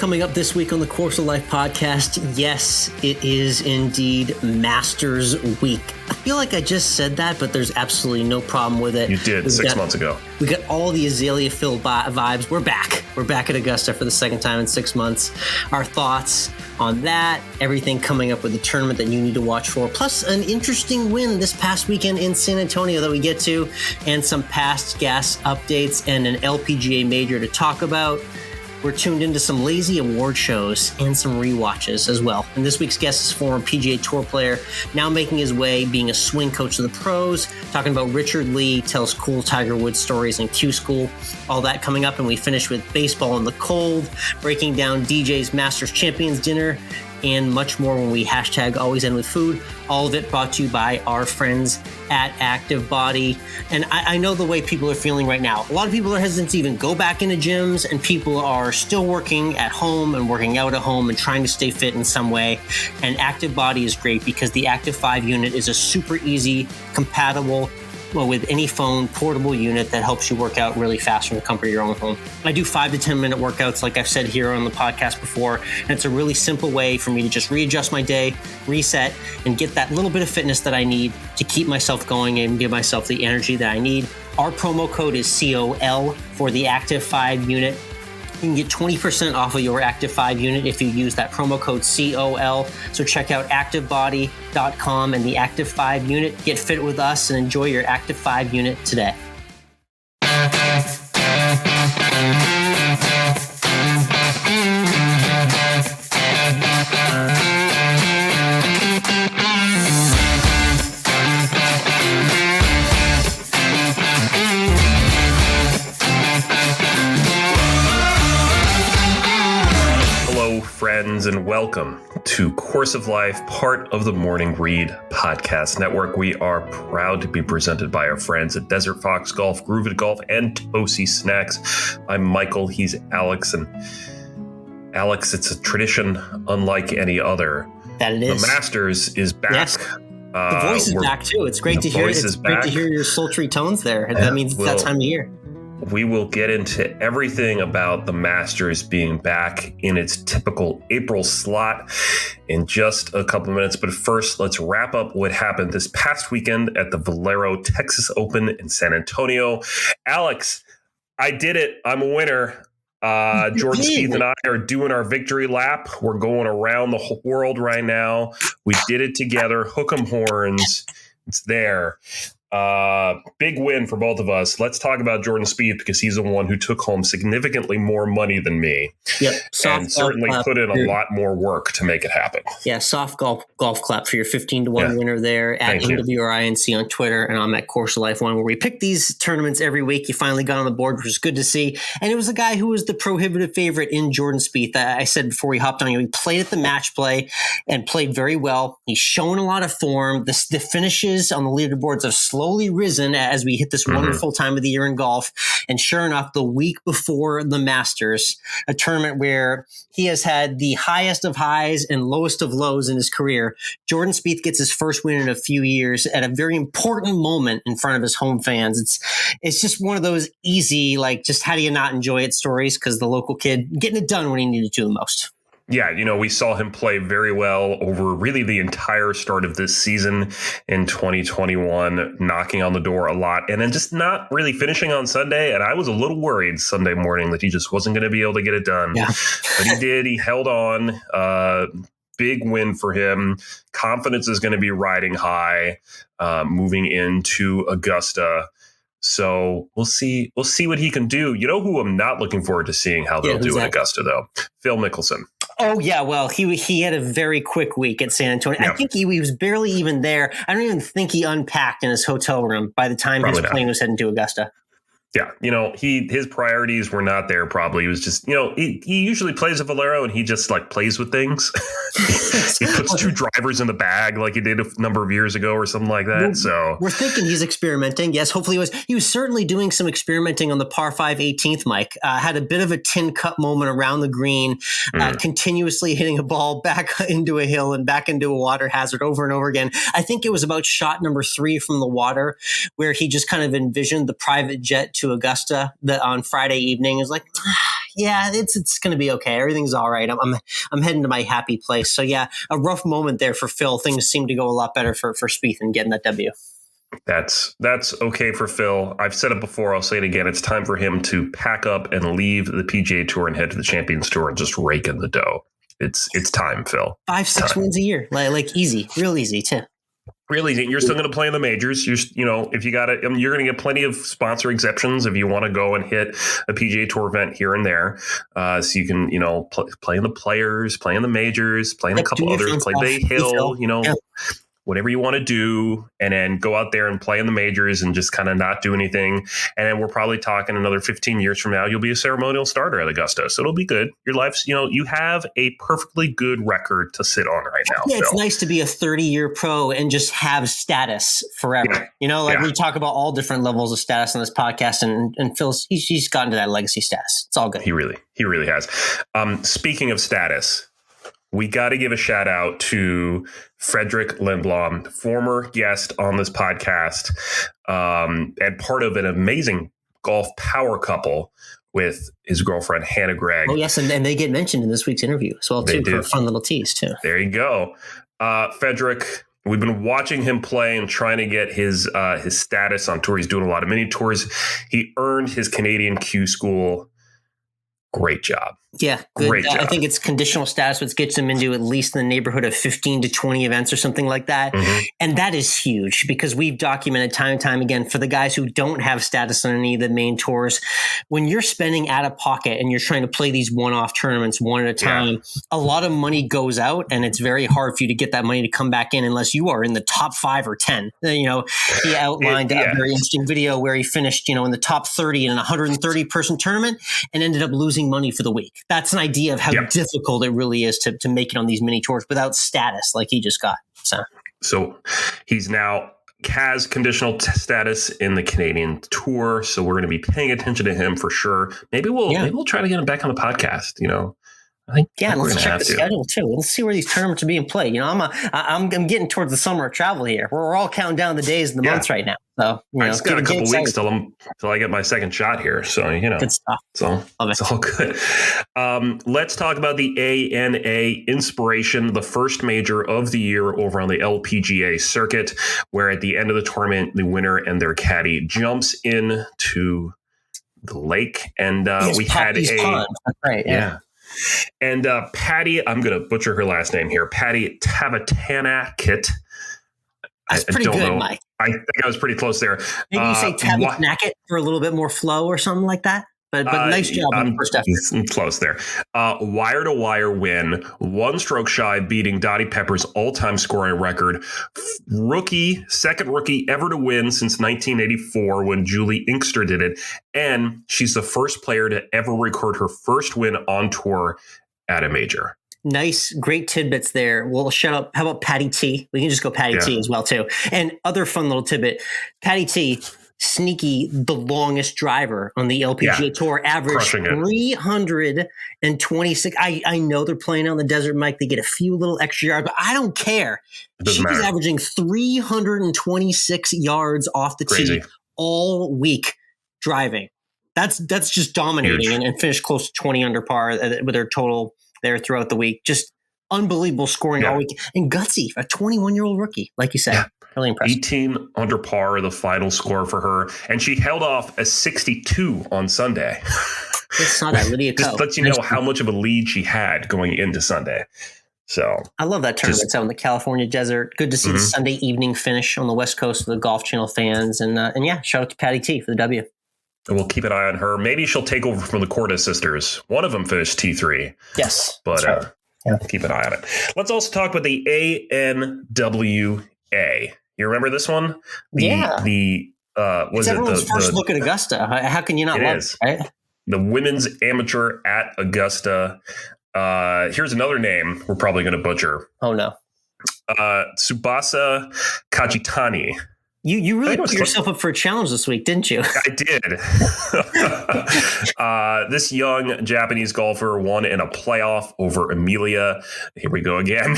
Coming up this week on the Course of Life podcast, yes, it is indeed Masters Week. I feel like I just said that, but there's absolutely no problem with it. You did 6 months ago. We got all the Azalea-filled vibes. We're back. We're back at Augusta for the second time in 6 months. Our thoughts on that, everything coming up with the tournament that you need to watch for, plus an interesting win this past weekend in San Antonio that we get to, and some past gas updates and an LPGA major to talk about. We're tuned into some lazy award shows and some rewatches as well. And this week's guest is former PGA Tour player, now making his way being a swing coach to the pros, talking about Richard Lee, tells cool Tiger Woods stories in Q School. All that coming up, and we finish with baseball in the cold, breaking down DJ's Masters Champions Dinner, and much more when we hashtag AlwaysEndWithFood. All of it brought to you by our friends at Active Body. And I know the way people are feeling right now. A lot of people are hesitant to even go back into gyms, and people are still working at home and working out at home and trying to stay fit in some way. And Active Body is great because the Active 5 unit is a super easy, compatible, with any phone, portable unit that helps you work out really fast from the comfort of your own home. I do 5 to 10 minute workouts, like I've said here on the podcast before, and it's a really simple way for me to just readjust my day, reset, and get that little bit of fitness that I need to keep myself going and give myself the energy that I need. Our promo code is COL for the Active 5 unit. You can get 20% off of your Active 5 unit if you use that promo code COL. So check out ActiveBody.com and the Active 5 unit. Get fit with us and enjoy your Active 5 unit today. Friends, and welcome to Course of Life, part of the Morning Read Podcast Network. We are proud to be presented by our friends at Desert Fox Golf, Groove It Golf, and Tosi Snacks. I'm Michael, he's Alex, and Alex, it's a tradition unlike any other. That it is. The Masters is back. Yes. The voice is back too. It's great to hear. It's great to hear your sultry tones there. That means it's that time of year. We will get into everything about the Masters being back in its typical April slot in just a couple of minutes. But first, let's wrap up what happened this past weekend at the Valero Texas Open in San Antonio. Alex, I did it. I'm a winner. Jordan Spieth and I are doing our victory lap. We're going around the whole world right now. We did it together. Hook 'em horns. It's there. Big win for both of us. Let's talk about Jordan Spieth because he's the one who took home significantly more money than me. Yep. And certainly put in a lot more work to make it happen. Yeah, soft golf clap for your 15-1 winner there at NWRINC on Twitter, and I'm at Course of Life 1, where we pick these tournaments every week. You finally got on the board, which is good to see. And it was a guy who was the prohibitive favorite in Jordan Spieth. I said before we hopped on, he played at the match play and played very well. He's shown a lot of form. The finishes on the leaderboards have slowly risen as we hit this wonderful time of the year in golf. And sure enough, the week before the Masters, a tournament where he has had the highest of highs and lowest of lows in his career, Jordan Spieth gets his first win in a few years at a very important moment in front of his home fans. It's just one of those easy, like, just how do you not enjoy it stories, because the local kid getting it done when he needed to the most. Yeah, we saw him play very well over really the entire start of this season in 2021, knocking on the door a lot and then just not really finishing on Sunday. And I was a little worried Sunday morning that he just wasn't going to be able to get it done. Yeah. But he did. He held on. Big win for him. Confidence is going to be riding high moving into Augusta. So we'll see what he can do. You know who I'm not looking forward to seeing how they'll do in Augusta, though? Phil Mickelson. Oh, yeah. Well, he had a very quick week at San Antonio. Yeah. I think he was barely even there. I don't even think he unpacked in his hotel room by the time his plane was heading to Augusta. Yeah, his priorities were not there. Probably he was just, he usually plays a Valero and he just like plays with things. He puts 2 drivers in the bag like he did a number of years ago or something like that. So we're thinking he's experimenting. Yes, hopefully he was certainly doing some experimenting on the par 5 18th, Mike. Had a bit of a tin cup moment around the green, continuously hitting a ball back into a hill and back into a water hazard over and over again. I think it was about shot number 3 from the water where he just kind of envisioned the private jet to Augusta on Friday evening. It was like, it's going to be okay. Everything's all right. I'm heading to my happy place. So yeah, a rough moment there for Phil. Things seem to go a lot better for Spieth and getting that W. That's okay for Phil. I've said it before. I'll say it again. It's time for him to pack up and leave the PGA Tour and head to the Champions Tour and just rake in the dough. It's time, Phil. 5-6 wins a year, like easy, real easy too. Really, you're still going to play in the majors. If you got it, you're going to get plenty of sponsor exceptions if you want to go and hit a PGA Tour event here and there. So you can, play in the Players, play in the majors, play in a couple others, play Bay Hill, whatever you want to do, and then go out there and play in the majors and just kind of not do anything. And then we're probably talking another 15 years from now, you'll be a ceremonial starter at Augusta. So it'll be good. Your life's, you have a perfectly good record to sit on right now. Yeah, Phil. It's nice to be a 30-year pro and just have status forever. Yeah. We talk about all different levels of status on this podcast, and Phil's, he's gotten to that legacy status. It's all good. He really has. Speaking of status, we got to give a shout out to Fredrick Lindblom, former guest on this podcast, and part of an amazing golf power couple with his girlfriend, Hannah Gregg. Oh, yes, and they get mentioned in this week's interview as well, too, for a fun little tease, too. There you go. Fredrick, we've been watching him play and trying to get his status on tour. He's doing a lot of mini tours. He earned his Canadian Q School. Great job. Yeah, good. Great job. I think it's conditional status, which gets them into at least in the neighborhood of 15 to 20 events or something like that. Mm-hmm. And that is huge because we've documented time and time again for the guys who don't have status on any of the main tours. When you're spending out of pocket and you're trying to play these one-off tournaments one at a time, a lot of money goes out, and it's very hard for you to get that money to come back in unless you are in the top 5 or 10. He outlined a very interesting video where he finished, in the top 30 in a 130-person tournament and ended up losing money for the week. That's an idea of how difficult it really is to make it on these mini tours without status like he just got. So he's now has conditional status in the Canadian Tour. So we're going to be paying attention to him for sure. Maybe we'll try to get him back on the podcast. I think let's check the schedule too. Let's see where these tournaments are being played. I'm getting towards the summer of travel here. We're all counting down the days and the months right now. So I just got a couple weeks till I get my second shot here. So good stuff. It's all good. Let's talk about the ANA Inspiration, the first major of the year over on the LPGA circuit, where at the end of the tournament, the winner and their caddy jumps into the lake, and we had a pond. Right, yeah. And Patty, I'm going to butcher her last name here, Patty Tavatanakit. That's pretty good, Mike. I think I was pretty close there. Maybe you say Tavatanakit for a little bit more flow or something like that. But nice job on the first effort. Close there. Wire-to-wire win, one stroke shy, beating Dottie Pepper's all-time scoring record. Second rookie ever to win since 1984 when Julie Inkster did it. And she's the first player to ever record her first win on tour at a major. Nice, great tidbits there. Well, shut up. How about Patty T? We can just go Patty T as well, too. And other fun little tidbit, Patty T, sneaky, the longest driver on the LPGA Tour, averaged 326. I know they're playing on the desert, Mike. They get a few little extra yards, but I don't care. She was averaging 326 yards off the tee all week driving. That's just dominating and finished close to 20 under par with her total there throughout the week. Just unbelievable scoring all week. And gutsy, a 21-year-old rookie, like you said. Yeah. Really impressive. 18 under par, the final score for her. And she held off a 62 on Sunday. Just saw that Lydia Just lets you know how much of a lead she had going into Sunday. So I love that tournament. It's out in the California desert. Good to see the Sunday evening finish on the West Coast for the Golf Channel fans. And shout out to Patty T for the W. And we'll keep an eye on her. Maybe she'll take over from the Cordes sisters. One of them finished T3. Yes. But keep an eye on it. Let's also talk about the ANWA. You remember this one? It's everyone's first look at Augusta. How can you not love it, right? The women's amateur at Augusta. Here's another name we're probably going to butcher. Oh, no. Tsbuasa Kajitani. You really put yourself up for a challenge this week, didn't you? I did. This young Japanese golfer won in a playoff over Emilia. Here we go again.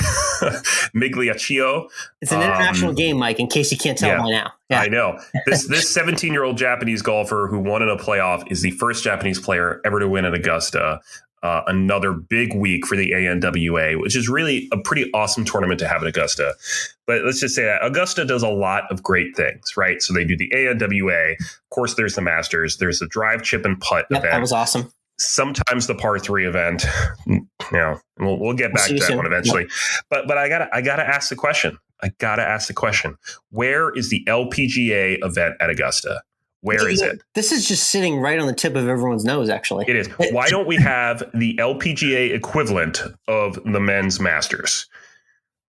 Migliaccio. It's an international game, Mike, in case you can't tell by now. Yeah. I know. This 17-year-old Japanese golfer who won in a playoff is the first Japanese player ever to win at Augusta. Another big week for the ANWA, which is really a pretty awesome tournament to have at Augusta. But let's just say that Augusta does a lot of great things, right? So they do the ANWA. Of course, there's the Masters. There's the drive, chip, and putt event. That was awesome. Sometimes the par 3 event. We'll get back to that one eventually. Yep. But I gotta ask the question. Where is the LPGA event at Augusta? Where is it? This is just sitting right on the tip of everyone's nose, actually. It is. Why don't we have the LPGA equivalent of the men's Masters?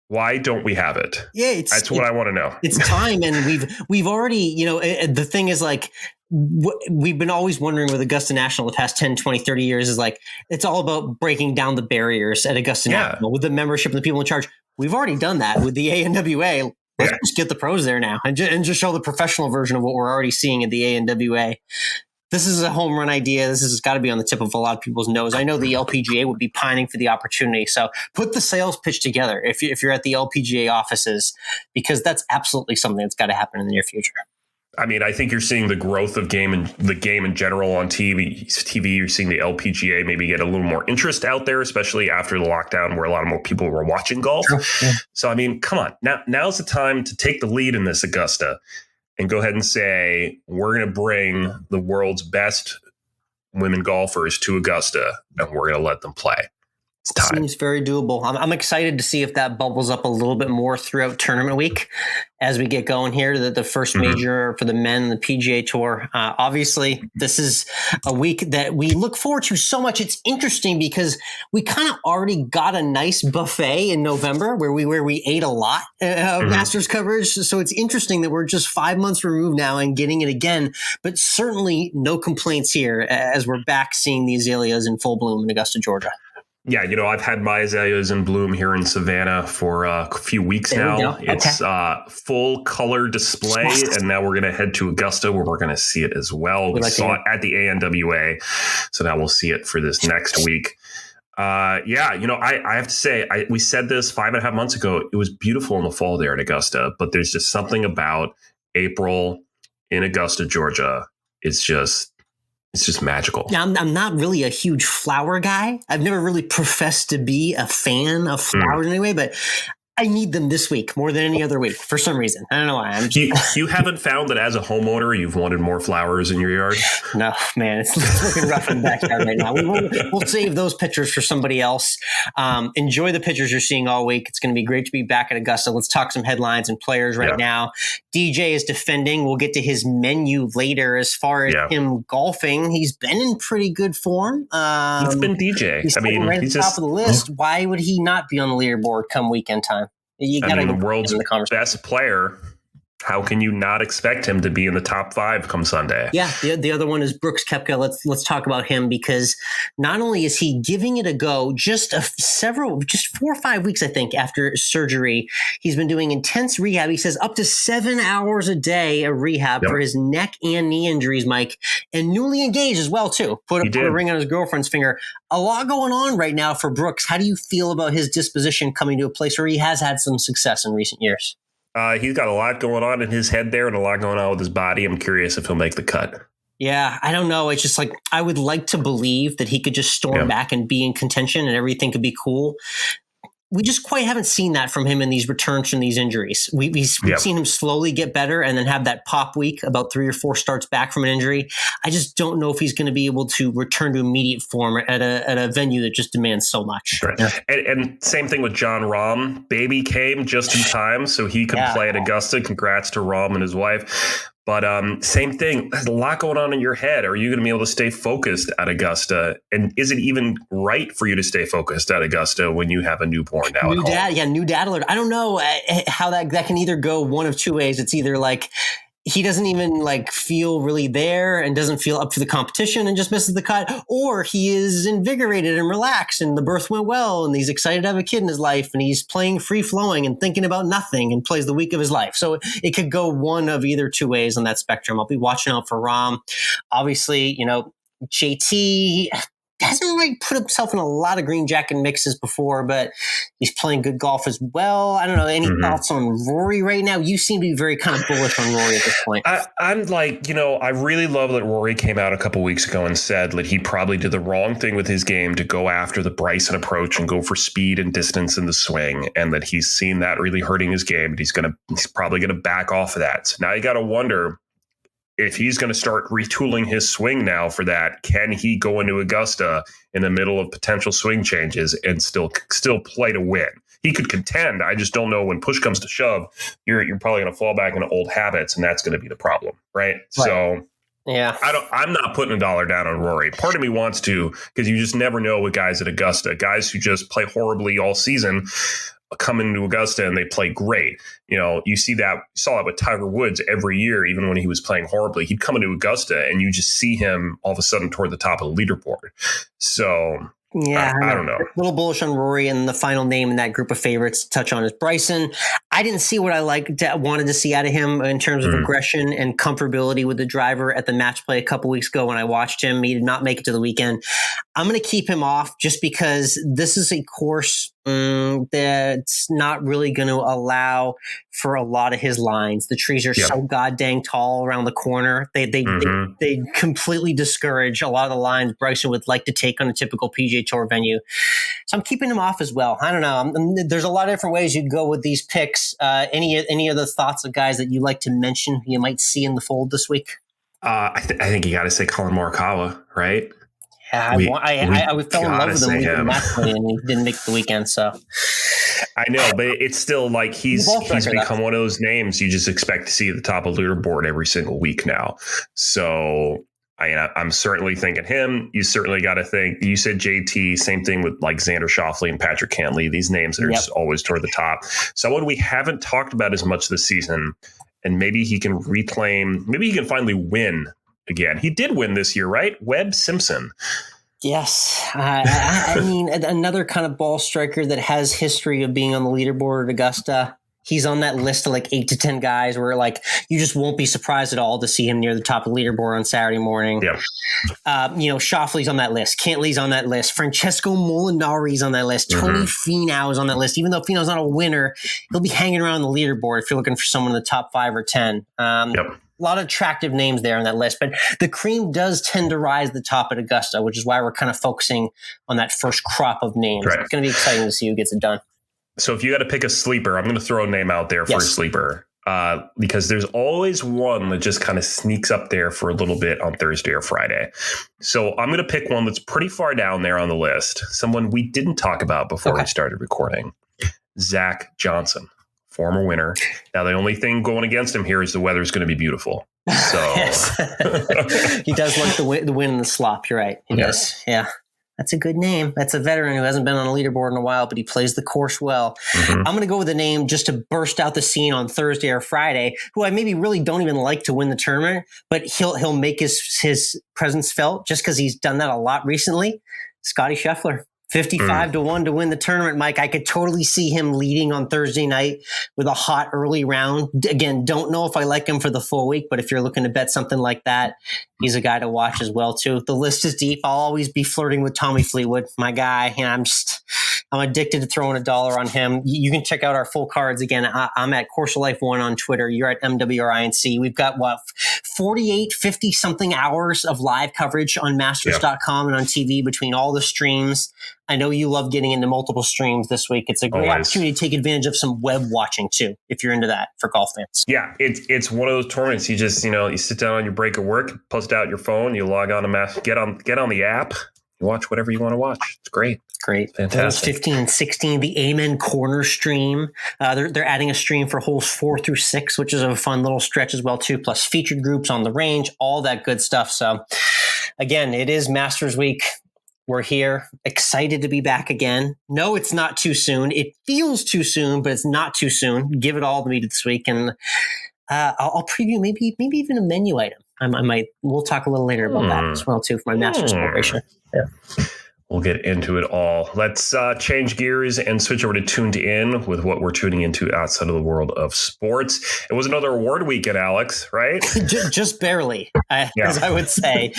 Why don't we have it? Yeah, that's what I want to know. It's time, and we've already, the thing is like, we've been always wondering with Augusta National the past 10, 20, 30 years is like, it's all about breaking down the barriers at Augusta National with the membership and the people in charge. We've already done that with the ANWA. Let's just get the pros there now and just show the professional version of what we're already seeing at the ANWA. This is a home run idea. This has got to be on the tip of a lot of people's nose. I know the LPGA would be pining for the opportunity. So put the sales pitch together if you're at the LPGA offices, because that's absolutely something that's got to happen in the near future. I mean, I think you're seeing the growth of the game in general on TV. You're seeing the LPGA maybe get a little more interest out there, especially after the lockdown where a lot more people were watching golf. Yeah. So, I mean, come on. Now's the time to take the lead in this Augusta and go ahead and say, we're going to bring the world's best women golfers to Augusta and we're going to let them play. It's time. Seems very doable. I'm excited to see if that bubbles up a little bit more throughout tournament week as we get going here. The first major for the men, the PGA Tour. Obviously, this is a week that we look forward to so much. It's interesting because we kind of already got a nice buffet in November where we ate a lot of Masters coverage. So it's interesting that we're just 5 months removed now and getting it again. But certainly no complaints here as we're back seeing the azaleas in full bloom in Augusta, Georgia. Yeah, I've had my azaleas in bloom here in Savannah for a few weeks now. It's full color display, and now we're going to head to Augusta where we're going to see it as well. We saw it at the ANWA, so now we'll see it for this next week. I have to say, we said this 5.5 months ago. It was beautiful in the fall there at Augusta, but there's just something about April in Augusta, Georgia. It's just magical. Now, I'm not really a huge flower guy. I've never really professed to be a fan of flowers anyway, but I need them this week more than any other week for some reason. I don't know why. You haven't found that as a homeowner, you've wanted more flowers in your yard? No, man, it's looking rough in the backyard right now. We'll save those pictures for somebody else. Enjoy the pictures you're seeing all week. It's going to be great to be back at Augusta. Let's talk some headlines and players right now. DJ is defending. We'll get to his menu later. As far as him golfing, he's been in pretty good form. He's been DJ. He's right at the top of the list. Why would he not be on the leaderboard come weekend time? The world's best player. How can you not expect him to be in the top 5 come Sunday? Yeah, the other one is Brooks Koepka. Let's talk about him because not only is he giving it a go, just 4 or 5 weeks, I think, after surgery, he's been doing intense rehab. He says up to 7 hours a day of rehab for his neck and knee injuries, Mike, and newly engaged as well, too. Put a ring on his girlfriend's finger. A lot going on right now for Brooks. How do you feel about his disposition coming to a place where he has had some success in recent years? He's got a lot going on in his head there and a lot going on with his body. I'm curious if he'll make the cut. Yeah, I don't know. It's just like I would like to believe that he could just storm back and be in contention and everything could be cool. We just quite haven't seen that from him in these returns from these injuries. We've seen him slowly get better and then have that pop week, about 3 or 4 starts back from an injury. I just don't know if he's going to be able to return to immediate form at a venue that just demands so much. Right. Yeah. And same thing with Jon Rahm. Baby came just in time so he could play at Augusta. Congrats to Rahm and his wife. But same thing. There's a lot going on in your head. Are you going to be able to stay focused at Augusta? And is it even right for you to stay focused at Augusta when you have a newborn now at home? New dad alert. I don't know how that can either go one of two ways. It's either like he doesn't even like feel really there and doesn't feel up for the competition and just misses the cut, or he is invigorated and relaxed and the birth went well and he's excited to have a kid in his life and he's playing free flowing and thinking about nothing and plays the week of his life. So it could go one of either two ways on that spectrum. I'll be watching out for Rahm. Obviously, JT hasn't really put himself in a lot of green jacket mixes before, but he's playing good golf as well. I don't know. Any thoughts on Rory right now? You seem to be very kind of bullish on Rory at this point. I'm like, I really love that Rory came out a couple weeks ago and said that he probably did the wrong thing with his game to go after the Bryson approach and go for speed and distance in the swing, and that he's seen that really hurting his game, and he's probably going to back off of that. So now you got to wonder, if he's going to start retooling his swing now for that, can he go into Augusta in the middle of potential swing changes and still play to win? He could contend. I just don't know, when push comes to shove, you're probably going to fall back into old habits, and that's going to be the problem, right? So yeah, I'm not putting $1 down on Rory. Part of me wants to, because you just never know with guys at Augusta, guys who just play horribly all season come into Augusta and they play great. You saw that with Tiger Woods every year, even when he was playing horribly. He'd come into Augusta and you just see him all of a sudden toward the top of the leaderboard. So yeah, I don't know. A little bullish on Rory, and the final name in that group of favorites to touch on is Bryson. I didn't see what I wanted to see out of him in terms of aggression and comfortability with the driver at the match play a couple weeks ago when I watched him. He did not make it to the weekend. I'm going to keep him off just because this is a course that's not really going to allow for a lot of his lines. The trees are so goddamn tall around the corner. They completely discourage a lot of the lines Bryson would like to take on a typical PGA Tour venue. So I'm keeping him off as well. I don't know. There's a lot of different ways you can go with these picks. Any other thoughts of guys that you like to mention you might see in the fold this week? I think you got to say Colin Morikawa, right? I fell in love with him and he didn't make the weekend. So I know, but it's still like he's become one of those names you just expect to see at the top of the leaderboard every single week now. So I'm certainly thinking him. You certainly got to think. You said JT. Same thing with like Xander Schauffele and Patrick Cantley. These names are just always toward the top. Someone we haven't talked about as much this season, and maybe he can reclaim. Maybe he can finally win again. He did win this year, right? Webb Simpson. Yes. I mean, another kind of ball striker that has history of being on the leaderboard at Augusta. He's on that list of like 8 to 10 guys where like you just won't be surprised at all to see him near the top of the leaderboard on Saturday morning. Yeah. Schauffele's on that list. Cantley's on that list. Francesco Molinari's on that list. Tony Finau is on that list. Even though Finau's not a winner, he'll be hanging around the leaderboard if you're looking for someone in the top 5 or 10. A lot of attractive names there on that list, but the cream does tend to rise to the top at Augusta, which is why we're kind of focusing on that first crop of names. Right. It's going to be exciting to see who gets it done. So if you got to pick a sleeper, I'm going to throw a name out there for a sleeper because there's always one that just kind of sneaks up there for a little bit on Thursday or Friday. So I'm going to pick one that's pretty far down there on the list, someone we didn't talk about before we started recording, Zach Johnson. Former winner. Now, the only thing going against him here is the weather is going to be beautiful. So he does like the win and the slop. You're right. He does. Yeah. That's a good name. That's a veteran who hasn't been on a leaderboard in a while, but he plays the course well. I'm going to go with a name just to burst out the scene on Thursday or Friday, who I maybe really don't even like to win the tournament, but he'll make his presence felt just because he's done that a lot recently. Scotty Scheffler. 55-1 to win the tournament, Mike. I could totally see him leading on Thursday night with a hot early round. Again, don't know if I like him for the full week, but if you're looking to bet something like that, he's a guy to watch as well, too. The list is deep. I'll always be flirting with Tommy Fleetwood, my guy. And I'm addicted to throwing $1 on him. You can check out our full cards again. I'm at Course of Life 1 on Twitter. You're at MWRINC. We've got 50 something hours of live coverage on Masters.com and on TV between all the streams. I know you love getting into multiple streams this week. It's a great opportunity to take advantage of some web watching too, if you're into that for golf fans. Yeah, it's one of those tournaments. You just you sit down on your break at work, post out your phone, you log on to get on the app, you watch whatever you want to watch. It's great. Great. Fantastic. Holes 15 and 16, the Amen Corner stream. They're adding a stream for holes 4 through 6, which is a fun little stretch as well too. Plus featured groups on the range, all that good stuff. So again, it is Masters Week. We're here, excited to be back again. No, it's not too soon. It feels too soon, but it's not too soon. Give it all to me this week. And I'll preview maybe even a menu item. We'll talk a little later about that as well too for my Masters celebration. Yeah. We'll get into it all. Let's change gears and switch over to Tuned In with what we're tuning into outside of the world of sports. It was another award weekend, Alex, right? Just barely, as I would say.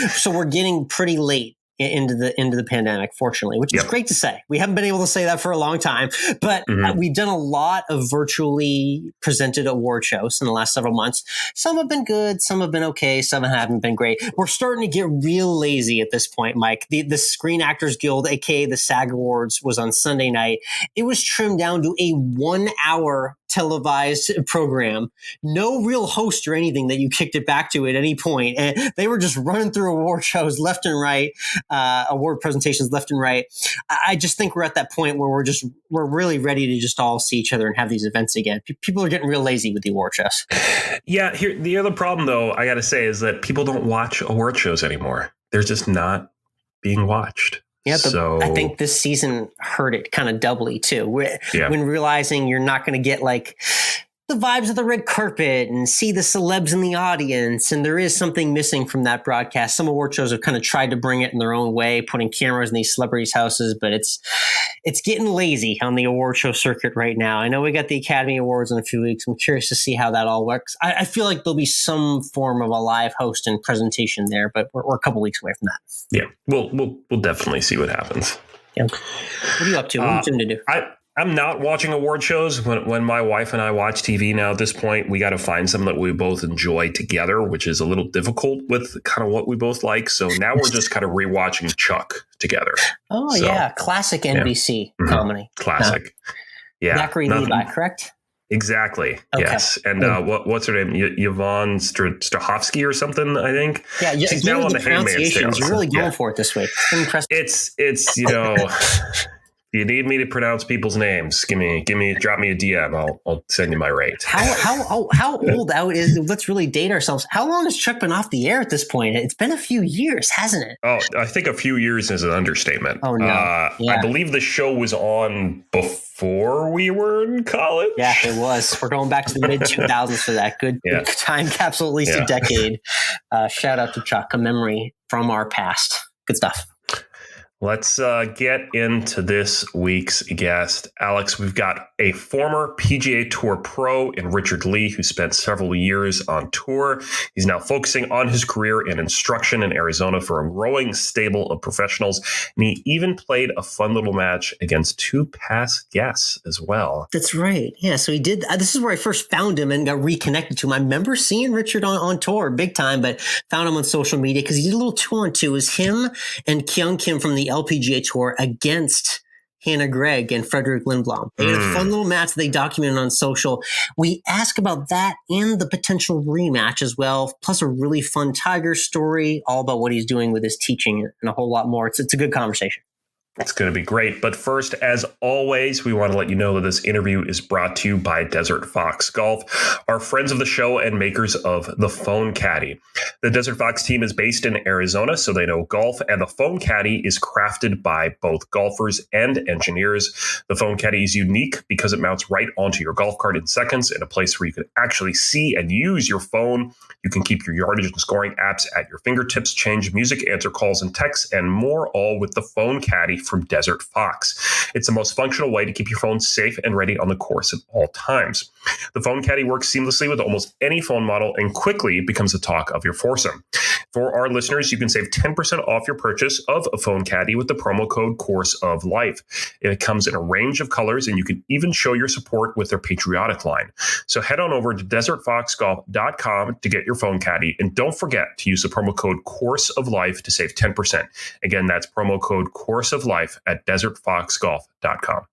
So we're getting pretty late into the pandemic, fortunately, which is great to say. We haven't been able to say that for a long time, but we've done a lot of virtually presented award shows in the last several months. Some have been good, some have been okay, some haven't been great. We're starting to get real lazy at this point, Mike. The Screen Actors Guild, aka the SAG Awards, was on Sunday night. It was trimmed down to a 1-hour televised program. No real host or anything that you kicked it back to at any point. And they were just running through award shows left and right, award presentations left and right. I just think we're at that point where we're really ready to just all see each other and have these events again. People are getting real lazy with the award shows. Yeah. Here, the other problem, though, I got to say, is that people don't watch award shows anymore. They're just not being watched. Yeah, I think this season hurt it kind of doubly too. When realizing you're not going to get like the vibes of the red carpet and see the celebs in the audience, and there is something missing from that broadcast. Some award shows have kind of tried to bring it in their own way, putting cameras in these celebrities' houses, but it's getting lazy on the award show circuit right now. I know we got the Academy Awards in a few weeks. I'm curious to see how that all works. I feel like there'll be some form of a live host and presentation there, but we're a couple weeks away from that. Yeah, we'll definitely see what happens. Yeah. What are you up to? What are you doing to do? I'm not watching award shows. When my wife and I watch TV now at this point, we got to find something that we both enjoy together, which is a little difficult with kind of what we both like. So now we're just kind of rewatching Chuck together. Oh, yeah. Classic NBC comedy. Classic. Yeah. Zachary Levi, correct? Exactly. Okay. Yes. And what's her name? Yvonne Strahovski or something, I think. Yeah. She's now on the Handmaid's Tale. You're really going for it this week. It's you need me to pronounce people's names, drop me a DM. I'll send you my rate. How old out is? Let's really date ourselves. How long has Chuck been off the air at this point? It's been a few years, hasn't it? Oh, I think a few years is an understatement. Oh no! I believe the show was on before we were in college. Yeah, it was. We're going back to the mid 2000s for that. Good time capsule, at least a decade. Shout out to Chuck, a memory from our past. Good stuff. Let's get into this week's guest. Alex, we've got a former PGA Tour pro in Richard Lee, who spent several years on tour. He's now focusing on his career in instruction in Arizona for a growing stable of professionals. And he even played a fun little match against two past guests as well. That's right. Yeah, so he did. This is where I first found him and got reconnected to him. I remember seeing Richard on tour big time, but found him on social media because he did a little 2-on-2. It was him and Kyung Kim from the LPGA Tour against Hannah Gregg and Fredrick Lindblom. They had a fun little match that they documented on social. We ask about that and the potential rematch as well, plus a really fun Tiger story, all about what he's doing with his teaching and a whole lot more. It's a good conversation. It's going to be great. But first, as always, we want to let you know that this interview is brought to you by Desert Fox Golf, our friends of the show and makers of the Phone Caddy. The Desert Fox team is based in Arizona, so they know golf, and the Phone Caddy is crafted by both golfers and engineers. The Phone Caddy is unique because it mounts right onto your golf cart in seconds in a place where you can actually see and use your phone. You can keep your yardage and scoring apps at your fingertips, change music, answer calls and texts, and more, all with the Phone Caddy from Desert Fox. It's the most functional way to keep your phone safe and ready on the course at all times. The Phone Caddy works seamlessly with almost any phone model and quickly becomes the talk of your foursome. For our listeners, you can save 10% off your purchase of a Phone Caddy with the promo code Course of Life. It comes in a range of colors, and you can even show your support with their patriotic line. So head on over to desertfoxgolf.com to get your Phone Caddy, and don't forget to use the promo code Course of Life to save 10%. Again, that's promo code Course of Life at desertfoxgolf.com.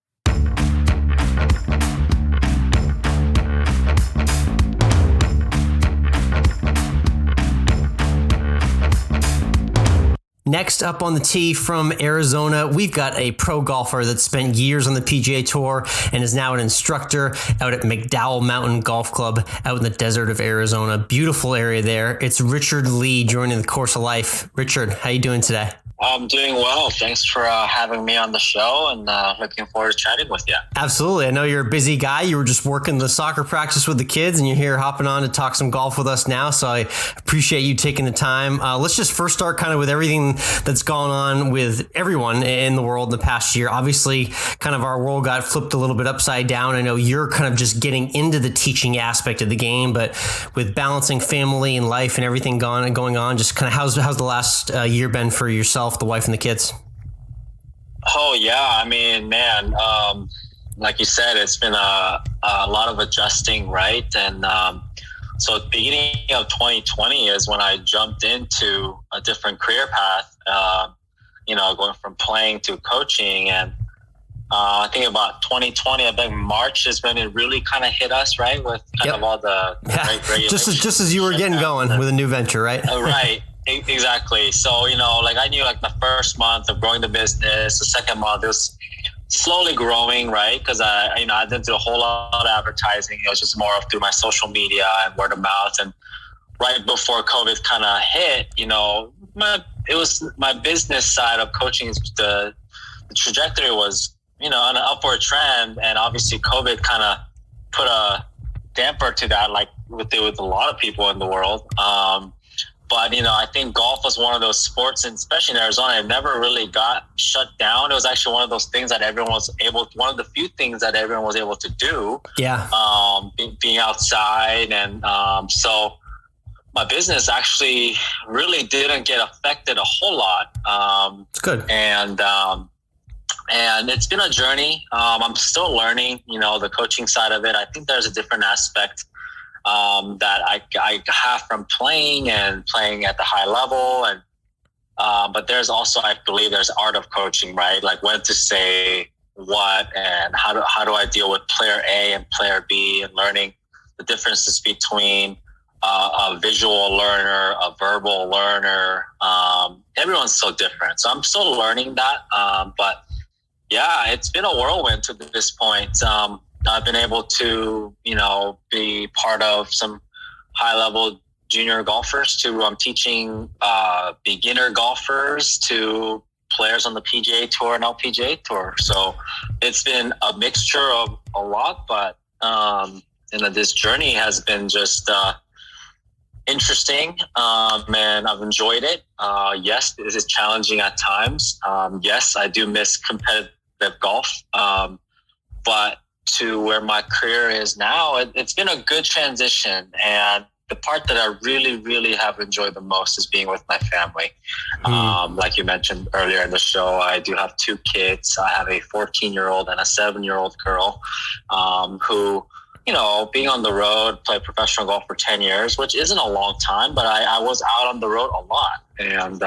Next up on the tee from Arizona, we've got a pro golfer that spent years on the PGA Tour and is now an instructor out at McDowell Mountain Golf Club out in the desert of Arizona. Beautiful area there. It's Richard Lee joining the Course of Life. Richard, how you doing today? I'm doing well. Thanks for having me on the show, and looking forward to chatting with you. Absolutely. I know you're a busy guy. You were just working the soccer practice with the kids, and you're here hopping on to talk some golf with us now. So I appreciate you taking the time. Let's just first start kind of with everything that's gone on with everyone in the world in the past year. Obviously, kind of our world got flipped a little bit upside down. I know you're kind of just getting into the teaching aspect of the game, but with balancing family and life and everything going on, just kind of how's the last year been for yourself, the wife and the kids? Oh yeah, I mean, man, like you said, it's been a lot of adjusting, right? And so at the beginning of 2020 is when I jumped into a different career path, going from playing to coaching. And I think about 2020, I think March is when it really kind of hit us, right? With kind of all the just as you were getting going with a new venture, right? Right. Exactly. So, I knew the first month of growing the business, the second month it was slowly growing, right? Because I didn't do a whole lot of advertising. It was just more through my social media and word of mouth. And right before COVID kind of hit, it was my business side of coaching. The trajectory was, on an upward trend. And obviously COVID kind of put a damper to that, like with a lot of people in the world. But, I think golf was one of those sports, and especially in Arizona, it never really got shut down. It was actually one of those things that one of the few things that everyone was able to do. Yeah. Being outside. And so my business actually really didn't get affected a whole lot. It's good. And it's been a journey. I'm still learning, the coaching side of it. I think there's a different aspect that I have from playing at the high level. And, but there's also, I believe there's art of coaching, right? Like when to say what, and how do I deal with player A and player B, and learning the differences between a visual learner, a verbal learner. Everyone's so different. So I'm still learning that. But yeah, it's been a whirlwind to this point. I've been able to, be part of some high-level junior golfers I'm teaching beginner golfers to players on the PGA Tour and LPGA Tour. So it's been a mixture of a lot, but this journey has been just interesting, and I've enjoyed it. Yes, it is challenging at times. Yes, I do miss competitive golf, but to where my career is now, it's been a good transition. And the part that I really, really have enjoyed the most is being with my family. Like you mentioned earlier in the show, I do have 2 kids. I have a 14-year-old and a 7-year-old girl, who, being on the road, played professional golf for 10 years, which isn't a long time, but I was out on the road a lot. And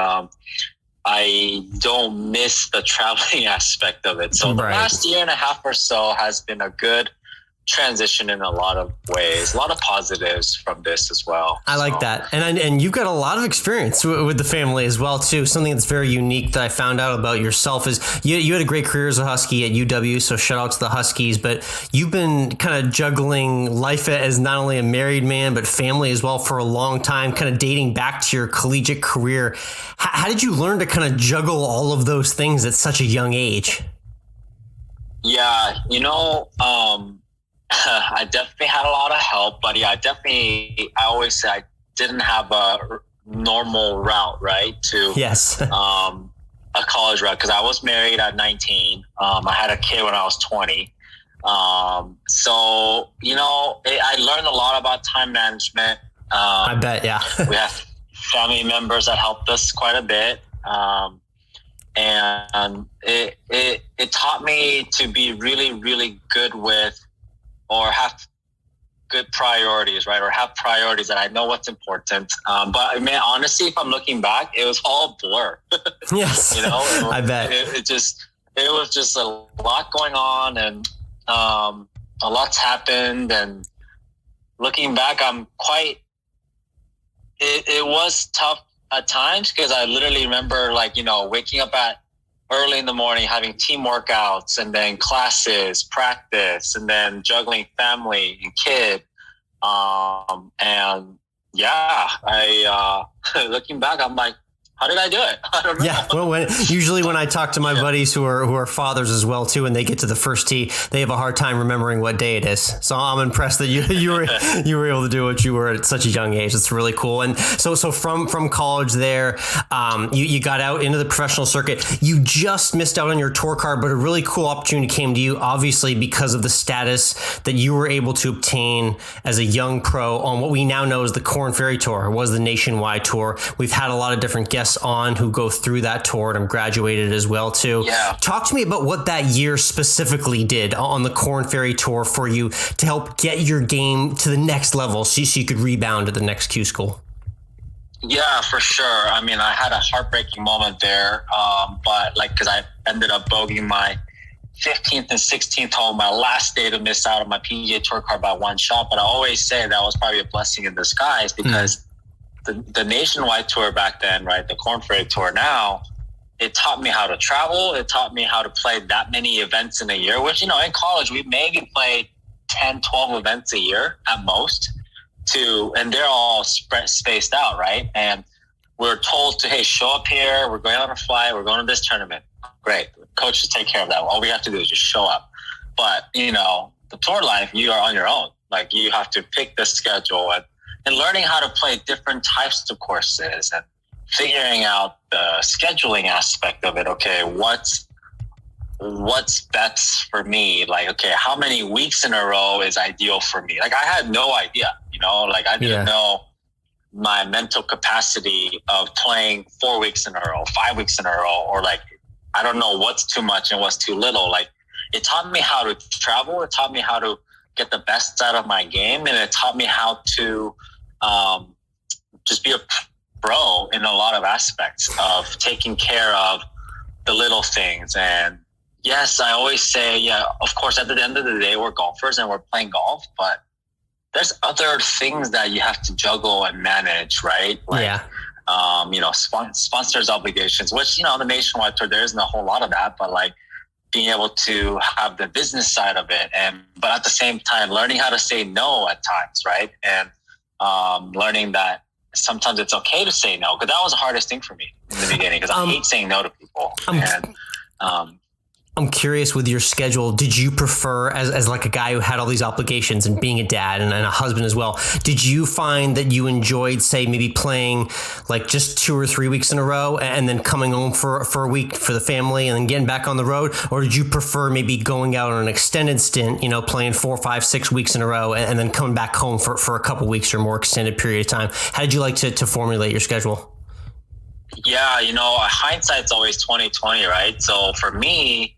I don't miss the traveling aspect of it. So the last year and a half or so has been a good transition in a lot of ways, a lot of positives from this as well. I like that. And you've got a lot of experience with the family as well, too. Something that's very unique that I found out about yourself is you had a great career as a Husky at UW, so shout out to the Huskies, but you've been kind of juggling life as not only a married man, but family as well for a long time, kind of dating back to your collegiate career. How did you learn to kind of juggle all of those things at such a young age? Yeah, I definitely had a lot of help, but yeah, I always say I didn't have a normal route, right? To yes. A college route, because I was married at 19. I had a kid when I was 20. So, I learned a lot about time management. I bet, yeah. We have family members that helped us quite a bit. And it taught me to be really, really good with, or have good priorities, right? Or have priorities that I know what's important. But man, honestly, if I'm looking back, it was all blur. Yes, I bet. It was just a lot going on, and a lot's happened. And looking back, it was tough at times, because I literally remember waking up at early in the morning, having team workouts, and then classes, practice, and then juggling family and kid. And yeah, looking back, I'm like, how did I do it? I don't know. Yeah, well, usually when I talk to my buddies who are fathers as well too, and they get to the first tee, they have a hard time remembering what day it is. So I'm impressed that you were able to do what you were at such a young age. It's really cool. And so from college there, you got out into the professional circuit. You just missed out on your tour card, but a really cool opportunity came to you, obviously because of the status that you were able to obtain as a young pro on what we now know as the Korn Ferry Tour. It was the nationwide tour. We've had a lot of different guests on who go through that tour, and I'm graduated as well too. Yeah. Talk to me about what that year specifically did on the Korn Ferry Tour for you to help get your game to the next level so you could rebound at the next Q School. Yeah, for sure. I mean, I had a heartbreaking moment there, but because I ended up bogeying my 15th and 16th hole, my last day to miss out on my PGA Tour card by one shot. But I always say that was probably a blessing in disguise because the nationwide tour back then, right, the Korn Ferry Tour now, it taught me how to travel. It taught me how to play that many events in a year, which, in college, we maybe played 10, 12 events a year at most, and they're all spaced out, right? And we're told to, hey, show up here. We're going on a flight. We're going to this tournament. Great. Coaches take care of that. All we have to do is just show up. But, the tour life, you are on your own. Like, you have to pick the schedule and learning how to play different types of courses and figuring out the scheduling aspect of it. Okay, what's best for me? Like, okay, how many weeks in a row is ideal for me? Like, I had no idea, I didn't know my mental capacity of playing 4 weeks in a row, 5 weeks in a row, or I don't know what's too much and what's too little. Like, it taught me how to travel. It taught me how to get the best out of my game. And it taught me how to just be a pro in a lot of aspects of taking care of the little things. And yes, I always say, yeah, of course, at the end of the day, we're golfers and we're playing golf, but there's other things that you have to juggle and manage, right? Sponsors obligations, which, the nationwide tour, there isn't a whole lot of that, but being able to have the business side of it. But at the same time, learning how to say no at times, right? And learning that sometimes it's okay to say no, because that was the hardest thing for me in the beginning, because I hate saying no to people. I'm curious with your schedule, did you prefer as a guy who had all these obligations and being a dad and a husband as well, did you find that you enjoyed, say, maybe playing just 2 or 3 weeks in a row and then coming home for a week for the family and then getting back on the road? Or did you prefer maybe going out on an extended stint, playing 4, 5, 6 weeks in a row and then coming back home for a couple weeks or more extended period of time? How did you like to formulate your schedule? Yeah, hindsight's always 20/20, right? So for me,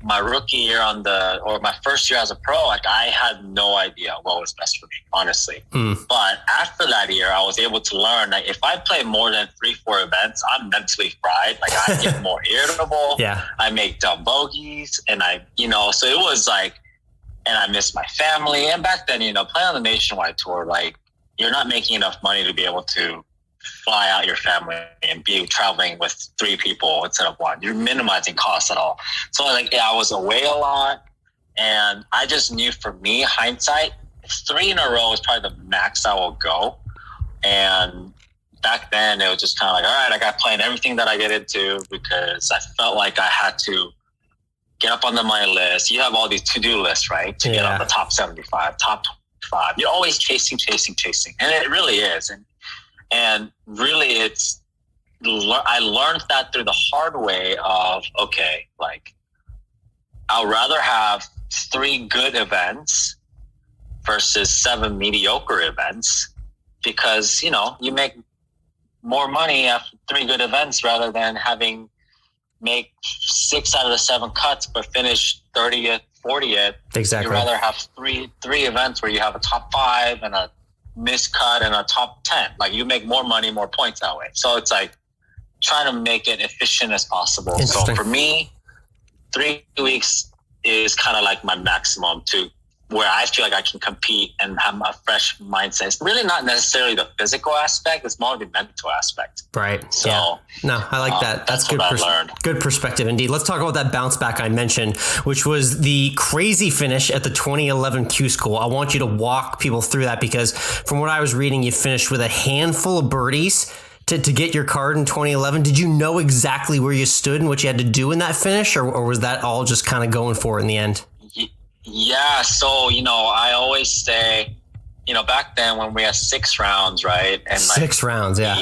my rookie year or my first year as a pro, I had no idea what was best for me, honestly. But after that year, I was able to learn that if I play more than 3-4 events, I'm mentally fried. I get more irritable. Yeah. I make dumb bogeys, and so it was and I miss my family. And back then, playing on the nationwide tour, you're not making enough money to be able to fly out your family and be traveling with 3 people instead of 1. You're minimizing costs at all. So I was away a lot, and I just knew, for me, hindsight, 3 in a row is probably the max I will go. And back then it was just kind of all right, I got playing everything that I get into, because I felt like I had to get up on my list. You have all these to-do lists, right? To get on the top 75, top 25. You're always chasing. And it really is. And really, I learned that through the hard way of, okay, I'll rather have 3 good events versus 7 mediocre events, because, you make more money after 3 good events rather than make 6 out of the 7 cuts, but finish 30th, 40th. Exactly. You'd rather have three events where you have a top 5 and a miscut and a top 10. You make more money, more points that way. So it's trying to make it efficient as possible. So for me, 3 weeks is kind of my maximum to where I feel I can compete and have a fresh mindset. It's really not necessarily the physical aspect. It's more the mental aspect. Right. So, no, I like that. That's good. Good perspective indeed. Let's talk about that bounce back I mentioned, which was the crazy finish at the 2011 Q School. I want you to walk people through that, because from what I was reading, you finished with a handful of birdies to get your card in 2011? Did you know exactly where you stood and what you had to do in that finish, or was that all just kind of going for it in the end? Yeah. So, I always say, back then when we had 6 rounds, right? And 6 rounds, yeah.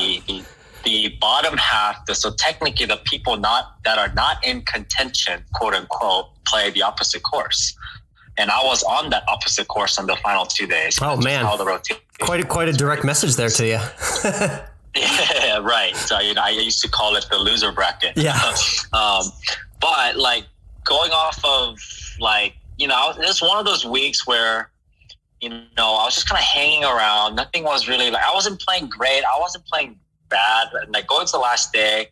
The bottom half, so technically the people that are not in contention, quote unquote, play the opposite course. And I was on that opposite course on the final 2 days. Oh man, how the rotation. Quite a direct message there to you. Yeah, right. So I used to call it the loser bracket. Yeah. But going off of it's one of those weeks where I was just kind of hanging around. Nothing was really I wasn't playing great. I wasn't playing bad. And going to the last day,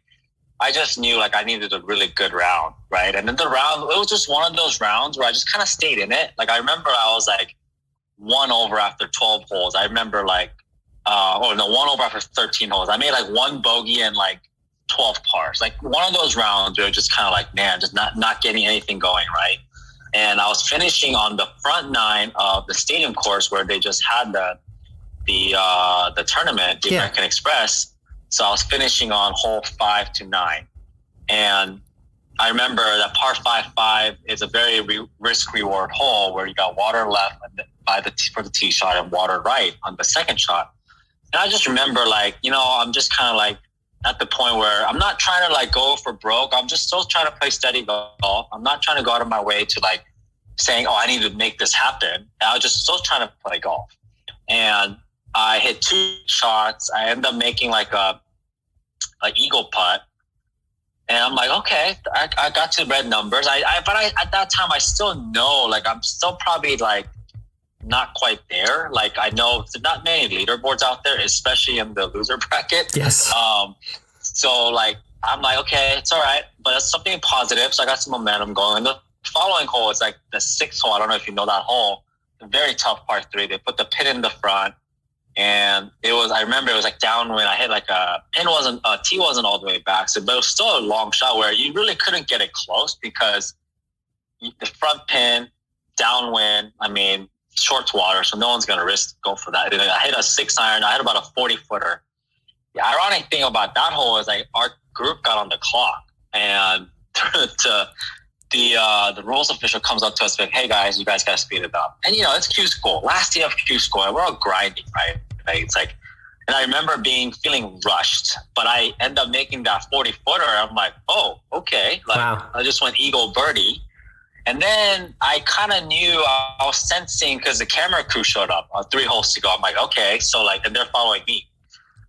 I just knew I needed a really good round, right? And then the round, it was just one of those rounds where I just kind of stayed in it. I remember I was 1 over after 12 holes. I remember 1 over after 13 holes. I made 1 bogey and 12 pars. One of those rounds where it just kind of man, just not getting anything going, right? And I was finishing on the front 9 of the stadium course where they just had the tournament, the American Express. So I was finishing on hole 5 to 9. And I remember that par 5 is a very risk reward hole where you got water left for the tee shot and water right on the second shot. And I just remember I'm just kind of at the point where I'm not trying to go for broke. I'm just still trying to play steady golf. I'm not trying to go out of my way to saying, I need to make this happen. And I was just still trying to play golf. And I hit 2 shots. I ended up making a eagle putt. And I'm okay, I got to red numbers. But at that time, I still know, I'm still probably not quite there. I know there's not many leaderboards out there, especially in the loser bracket. Yes. So I'm okay, it's all right, but it's something positive. So I got some momentum going. And the following hole is the 6th hole. I don't know if you know that hole. A very tough par 3. They put the pin in the front. And I remember it was downwind. I hit tee wasn't all the way back, but it was still a long shot where you really couldn't get it close because the front pin, downwind, short water, so no one's going to go for that. I hit a 6-iron. I had about a 40-footer. The ironic thing about that hole is our group got on the clock, and the rules official comes up to us hey guys, you guys got to speed it up. And it's Q School, last day of Q School, and we're all grinding, right? It's and I remember feeling rushed, but I end up making that 40-footer. I'm oh, okay. Wow. I just went eagle birdie. And then I kind of knew, I was sensing, because the camera crew showed up 3 holes to go. I'm okay. So and they're following me.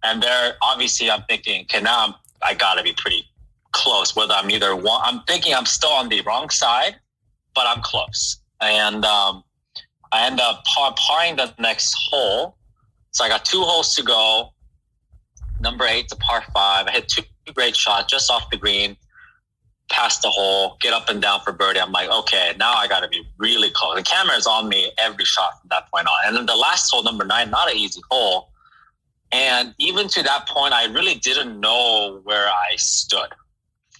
And they're obviously, I'm thinking, okay, now I got to be pretty close, whether I'm either one. I'm thinking I'm still on the wrong side, but I'm close. And I end up parring the next hole. So I got 2 holes to go. Number 8 to par 5. I hit 2 great shots just off the green, past the hole, get up and down for birdie. I'm okay, now I got to be really close. The camera is on me every shot from that point on. And then the last hole, number 9, not an easy hole. And even to that point, I really didn't know where I stood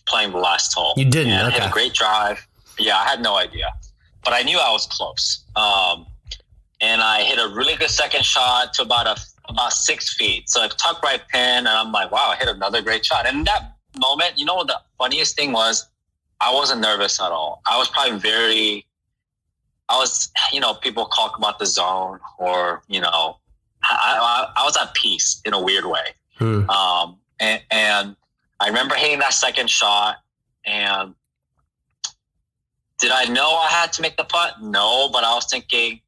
playing the last hole. You didn't? And okay. I hit a great drive. Yeah, I had no idea. But I knew I was close. And I hit a really good second shot to about 6 feet. So I tucked right pin, and I'm wow, I hit another great shot. And in that moment, what the funniest thing was? I wasn't nervous at all. I was probably people talk about the zone, or, I was at peace in a weird way. And I remember hitting that second shot, and did I know I had to make the putt? No, but I was thinking,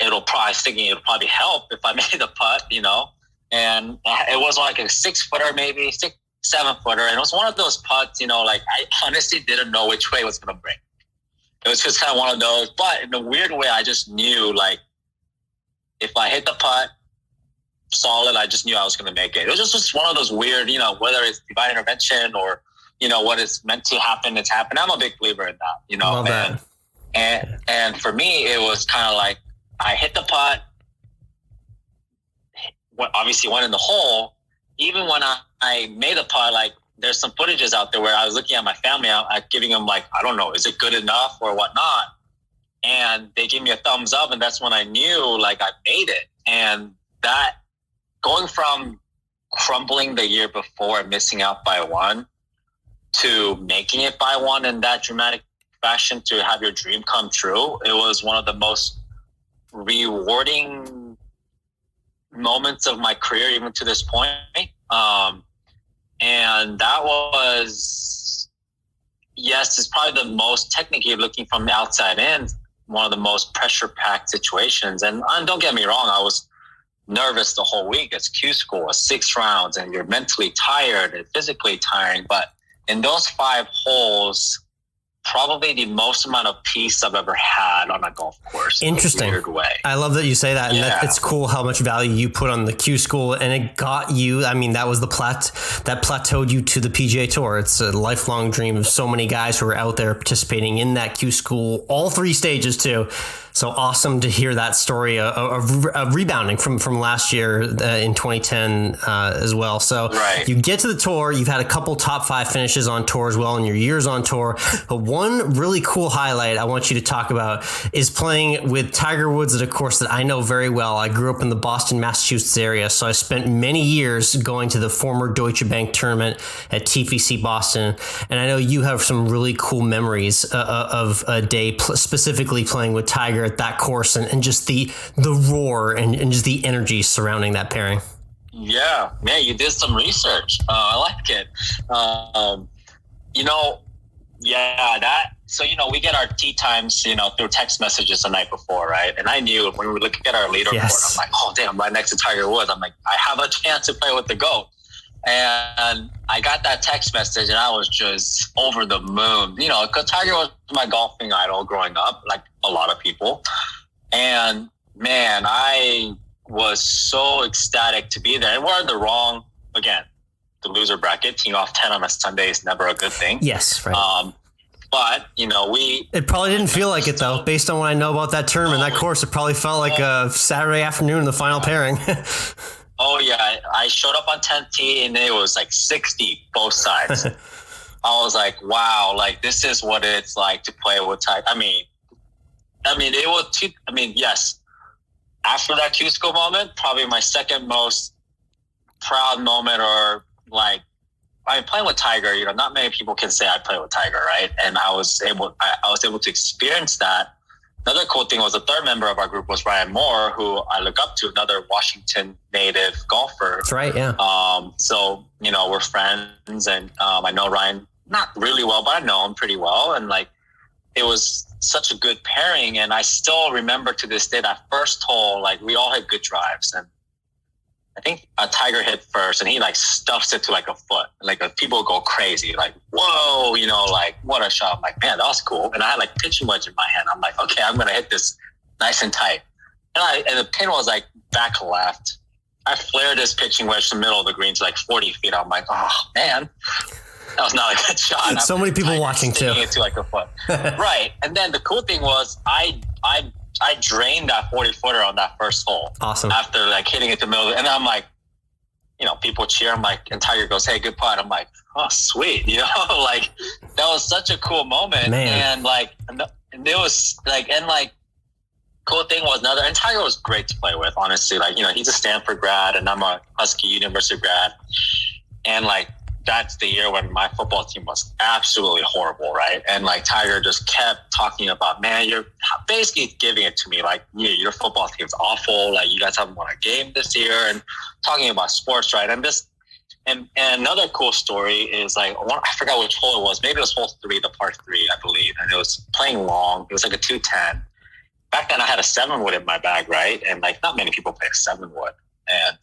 it'll probably help if I made the putt, and it was a 6-footer, maybe 6-7-footer. And it was one of those putts, I honestly didn't know which way it was going to bring. It was just kind of one of those, but in a weird way, I just knew if I hit the putt solid, I just knew I was going to make it. It was just one of those weird, whether it's divine intervention or, what is meant to happen, it's happened. I'm a big believer in that, Love that. And for me, it was kind of I hit the putt, obviously went in the hole. Even when I made the putt, there's some footages out there where I was looking at my family, I'm giving them I don't know, is it good enough or whatnot? And they gave me a thumbs up, and that's when I knew I made it. And that going from crumbling the year before and missing out by one to making it by one in that dramatic fashion to have your dream come true. It was one of the most rewarding moments of my career, even to this point. And that was, yes, it's probably the most, technically looking from the outside in, one of the most pressure-packed situations. And don't get me wrong, I was nervous the whole week. It's Q School, it's 6 rounds, and you're mentally tired and physically tiring. But in those 5 holes, probably the most amount of peace I've ever had on a golf course. Interesting. In a weird way. I love that you say that. And it's cool how much value you put on the Q School, and it got you. I mean, that was that plateaued you to the PGA Tour. It's a lifelong dream of so many guys who are out there participating in that Q School, all 3 stages too. So awesome to hear that story of rebounding from last year in 2010 as well. So You get to the tour. You've had a couple top 5 finishes on tour as well in your years on tour. But one really cool highlight I want you to talk about is playing with Tiger Woods at a course that I know very well. I grew up in the Boston, Massachusetts area, so I spent many years going to the former Deutsche Bank tournament at TPC Boston. And I know you have some really cool memories of a day specifically playing with Tiger at that course and just the roar and just the energy surrounding that pairing. Yeah, man, you did some research. I like it. So, we get our tee times, through text messages the night before, right? And I knew when we were looking at our leaderboard, I'm like, oh, damn, right next to Tiger Woods. I'm like, I have a chance to play with the GOAT. And I got that text message and I was just over the moon, because Tiger was my golfing idol growing up, like a lot of people. And man, I was so ecstatic to be there. And we're in the loser bracket. Team off 10 on a Sunday is never a good thing. Yes, right. But, it probably didn't feel like it though, based on what I know about that tournament, that course, it probably felt like a Saturday afternoon in the final pairing. Oh yeah, I showed up on 10th tee and it was like 60 both sides. I was like, wow, like this is what it's like to play with Tiger. I mean, yes. After that Q School moment, probably my second most proud moment, or like, playing with Tiger. Not many people can say I play with Tiger, right? And I was able to experience that. Another cool thing was the third member of our group was Ryan Moore, who I look up to, another Washington native golfer. That's right, yeah. So, we're friends, and I know Ryan not really well, but I know him pretty well. And like, it was such a good pairing. And I still remember to this day that first hole, like we all had good drives. And I think a Tiger hit first and he like stuffs it to like a foot. Like people go crazy, like, whoa, like what a shot. I'm like, man, that was cool. And I had like pitching wedge in my hand. I'm like, okay, I'm going to hit this nice and tight. And the pin was like back left. I flared this pitching wedge to the middle of the green to like 40 feet. I'm like, oh man, that was not a good shot. So many people watching too. It to like a foot. Right. And then the cool thing was I drained that 40-footer on that first hole. Awesome. After like hitting it to the middle. And I'm like, people cheer. I'm like, and Tiger goes, hey, good putt. I'm like, oh, sweet. Like that was such a cool moment. Man. And like, and it was like, and like, cool thing was and Tiger was great to play with, honestly. Like, he's a Stanford grad and I'm a Husky University grad. And like, that's the year when my football team was absolutely horrible, right? And like Tiger just kept talking about, man, you're basically giving it to me. Like, yeah, your football team's awful. Like, you guys haven't won a game this year, and talking about sports, right? And another cool story is like, I forgot which hole it was. Maybe it was hole 3, the par 3, I believe. And it was playing long. It was like a 210. Back then I had a 7-wood in my bag, right? And like, not many people play a 7-wood. And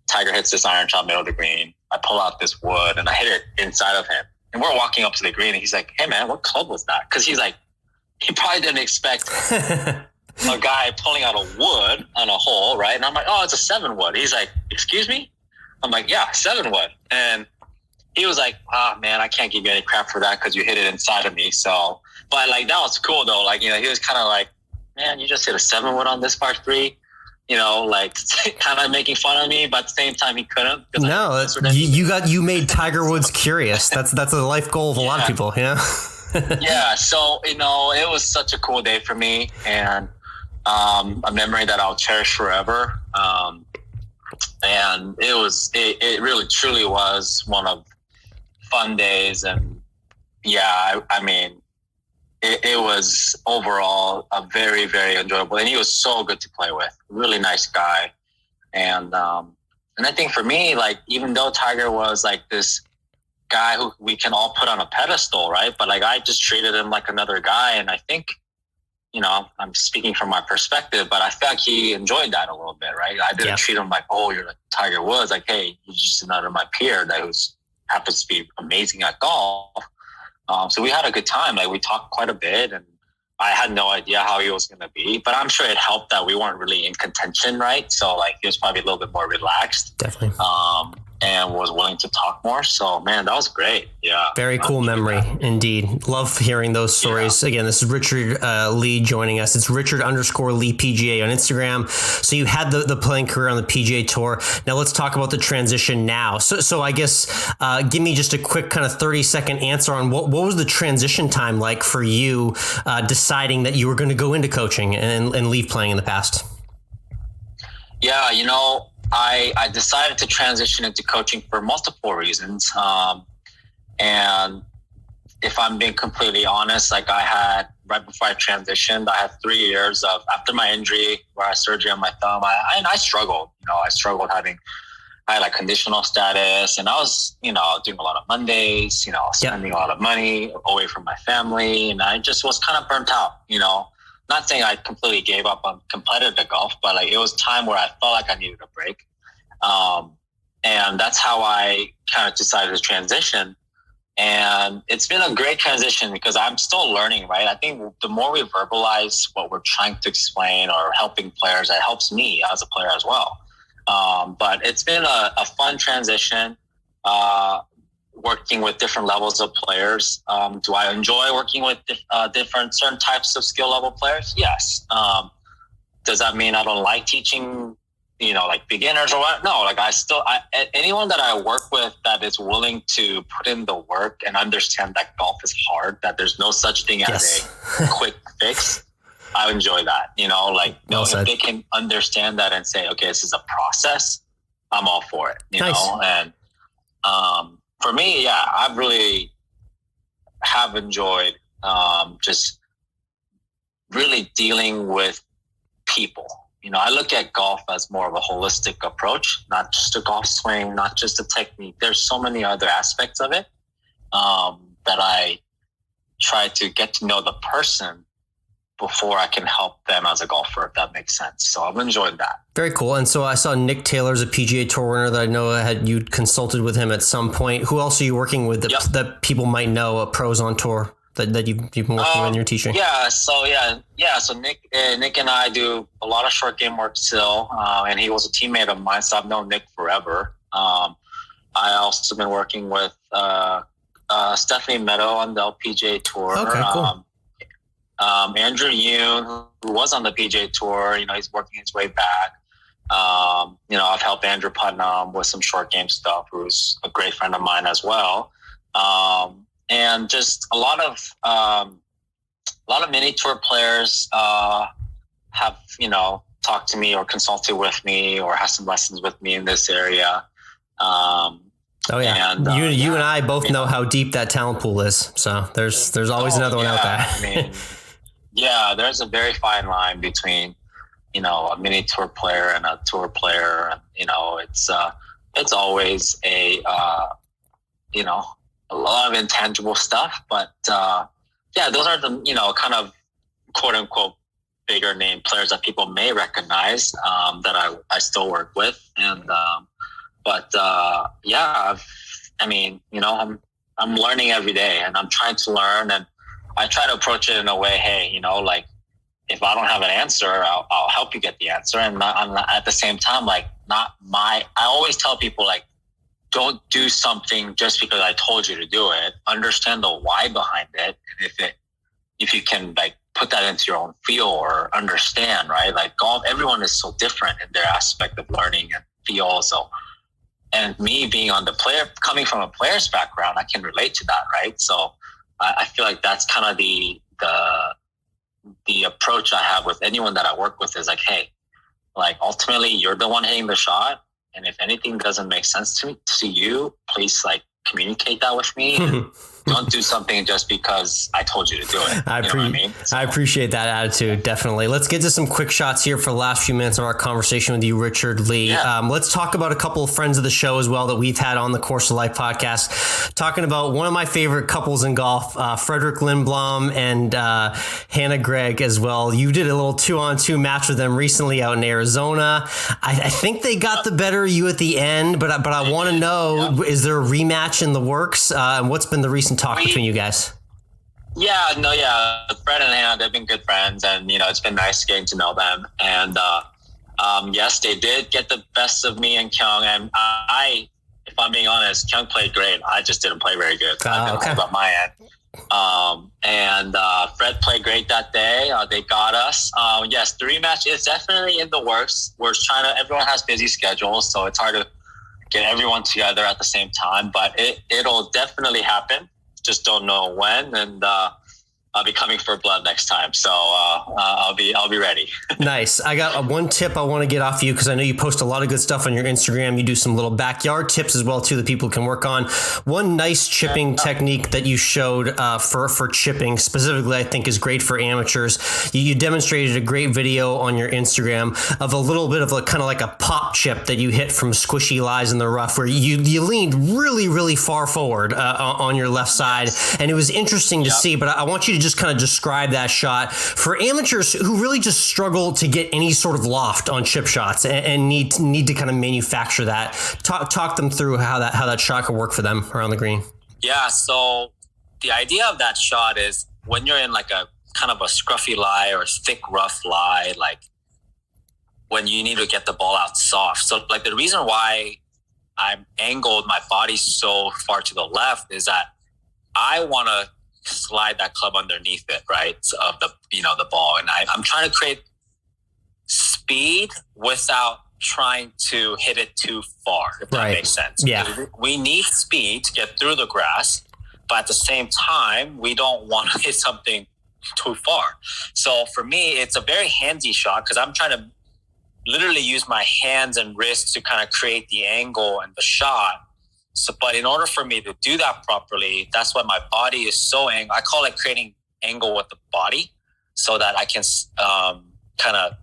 Tiger hits this iron shot middle of the green. I pull out this wood and I hit it inside of him. And we're walking up to the green and he's like, hey man, what club was that? Because he's like, he probably didn't expect a guy pulling out a wood on a hole, right? And I'm like, oh, it's a 7-wood. He's like, excuse me? I'm like, yeah, 7-wood. And he was like, man, I can't give you any crap for that because you hit it inside of me. So, but like, that was cool though. Like, he was kind of like, man, you just hit a 7-wood on this par 3. Like kind of making fun of me, but at the same time he couldn't. No, you made Tiger Woods curious. That's a life goal of a lot of people, Yeah. So, it was such a cool day for me and a memory that I'll cherish forever. And it really truly was one of fun days. And yeah, I mean, it was overall a very, very enjoyable, and he was so good to play with. Really nice guy. And I think for me, like, even though Tiger was like this guy who we can all put on a pedestal, right? But like, I just treated him like another guy. And I think, you know, I'm speaking from my perspective, but I feel like he enjoyed that a little bit, right? I didn't treat him like, oh, you're like Tiger Woods. Like, hey, you're just another my peer that happens to be amazing at golf. So we had a good time. Like, we talked quite a bit, and I had no idea how he was going to be, but I'm sure it helped that we weren't really in contention, right? So like, he was probably a little bit more relaxed. Definitely. And was willing to talk more. So, man, that was great. Yeah. Very cool memory indeed. Love hearing those stories. Yeah. Again, this is Richard Lee joining us. It's Richard_Lee PGA on Instagram. So you had the playing career on the PGA Tour. Now let's talk about the transition now. So I guess give me just a quick kind of 30-second answer on what was the transition time like for you deciding that you were going to go into coaching and leave playing in the past? Yeah, you know, I decided to transition into coaching for multiple reasons. And if I'm being completely honest, like, I had, right before I transitioned, I had 3 years of, after my injury where I had surgery on my thumb, I struggled. You know, I had like conditional status, and I was, you know, doing a lot of Mondays, you know, spending a lot of money away from my family. And I just was kind of burnt out, you know. Not saying I completely gave up on competitive golf, but like, it was time where I felt like I needed a break. And that's how I kind of decided to transition. And it's been a great transition because I'm still learning, right? I think the more we verbalize what we're trying to explain or helping players, it helps me as a player as well. But it's been a fun transition, working with different levels of players. Do I enjoy working with different certain types of skill level players? Yes. Does that mean I don't like teaching, you know, like beginners or what? No, like, anyone that I work with that is willing to put in the work and understand that golf is hard, that there's no such thing as a quick fix. I enjoy that, you know, like, if they can understand that and say, okay, this is a process, I'm all for it, you know? And, for me, yeah, I really have enjoyed just really dealing with people. You know, I look at golf as more of a holistic approach, not just a golf swing, not just a technique. There's so many other aspects of it that I try to get to know the person before I can help them as a golfer, if that makes sense. So I've enjoyed that. Very cool. And so I saw Nick Taylor's a PGA Tour winner that I know you consulted with him at some point. Who else are you working with that people might know, pros on tour that you've been working with in your teaching? So Nick and I do a lot of short game work still, and he was a teammate of mine, so I've known Nick forever. I also been working with Stephanie Meadow on the LPGA Tour. Okay, cool. Andrew Yoon, who was on the PGA Tour, you know, he's working his way back. You know, I've helped Andrew Putnam with some short game stuff, who's a great friend of mine as well. And just a lot of mini tour players have, you know, talked to me or consulted with me or have some lessons with me in this area. And you and I both know how deep that talent pool is. So there's always another one out there. I mean, yeah, there's a very fine line between, you know, a mini tour player and a tour player. And, you know, it's always you know, a lot of intangible stuff, but those are the, you know, kind of quote unquote bigger name players that people may recognize that I still work with. And, I mean, you know, I'm learning every day, and I'm trying to learn, and I try to approach it in a way, hey, you know, like, if I don't have an answer, I'll help you get the answer. And not at the same time, like, I always tell people, like, don't do something just because I told you to do it. Understand the why behind it. And if you can, like, put that into your own feel or understand, right? Like, golf, everyone is so different in their aspect of learning and feel. So, and me being coming from a player's background, I can relate to that, right? So I feel like that's kind of the approach I have with anyone that I work with is like, hey, like, ultimately you're the one hitting the shot. And if anything doesn't make sense to you, please like communicate that with me. Don't do something just because I told you to do it. I appreciate that attitude. Definitely. Let's get to some quick shots here for the last few minutes of our conversation with you, Richard Lee. Yeah. Let's talk about a couple of friends of the show as well that we've had on the Course of Life podcast. Talking about one of my favorite couples in golf, Fredrick Lindblom and Hannah Gregg as well. You did a little 2-on-2 match with them recently out in Arizona. I think they got the better of you at the end, but I want to know, is there a rematch in the works? And what's been the recent talk between you guys? Fred and Hannah, they've been good friends, and it's been nice getting to know them. And yes, they did get the best of me and Kyung. And if I'm being honest, Kyung played great. I just didn't play very good. Okay. About my end. And Fred played great that day. They got us. Yes, the rematch is definitely in the works. Everyone has busy schedules, so it's hard to get everyone together at the same time. But it'll definitely happen. Just don't know when, and I'll be coming for blood next time, so I'll be ready. Nice. I got one tip I want to get off you, because I know you post a lot of good stuff on your Instagram. You do some little backyard tips as well too that people can work on. One nice chipping technique that you showed for chipping specifically, I think, is great for amateurs. You demonstrated a great video on your Instagram of a little bit of kind of like a pop chip that you hit from squishy lies in the rough, where you leaned really, really far forward on your left side, and it was interesting to see. But I want you to just kind of describe that shot for amateurs who really just struggle to get any sort of loft on chip shots and need to kind of manufacture that. Talk them through how that shot could work for them around the green. Yeah. So the idea of that shot is when you're in like a kind of a scruffy lie or thick rough lie, like when you need to get the ball out soft. So like the reason why I'm angled my body so far to the left is that I want to slide that club underneath it, right? Of the ball. And I'm trying to create speed without trying to hit it too far, if that makes sense. Yeah. We need speed to get through the grass, but at the same time, we don't want to hit something too far. So for me, it's a very handy shot because I'm trying to literally use my hands and wrists to kind of create the angle and the shot. So, but in order for me to do that properly, that's why my body is so angled. I call it creating angle with the body so that I can kind of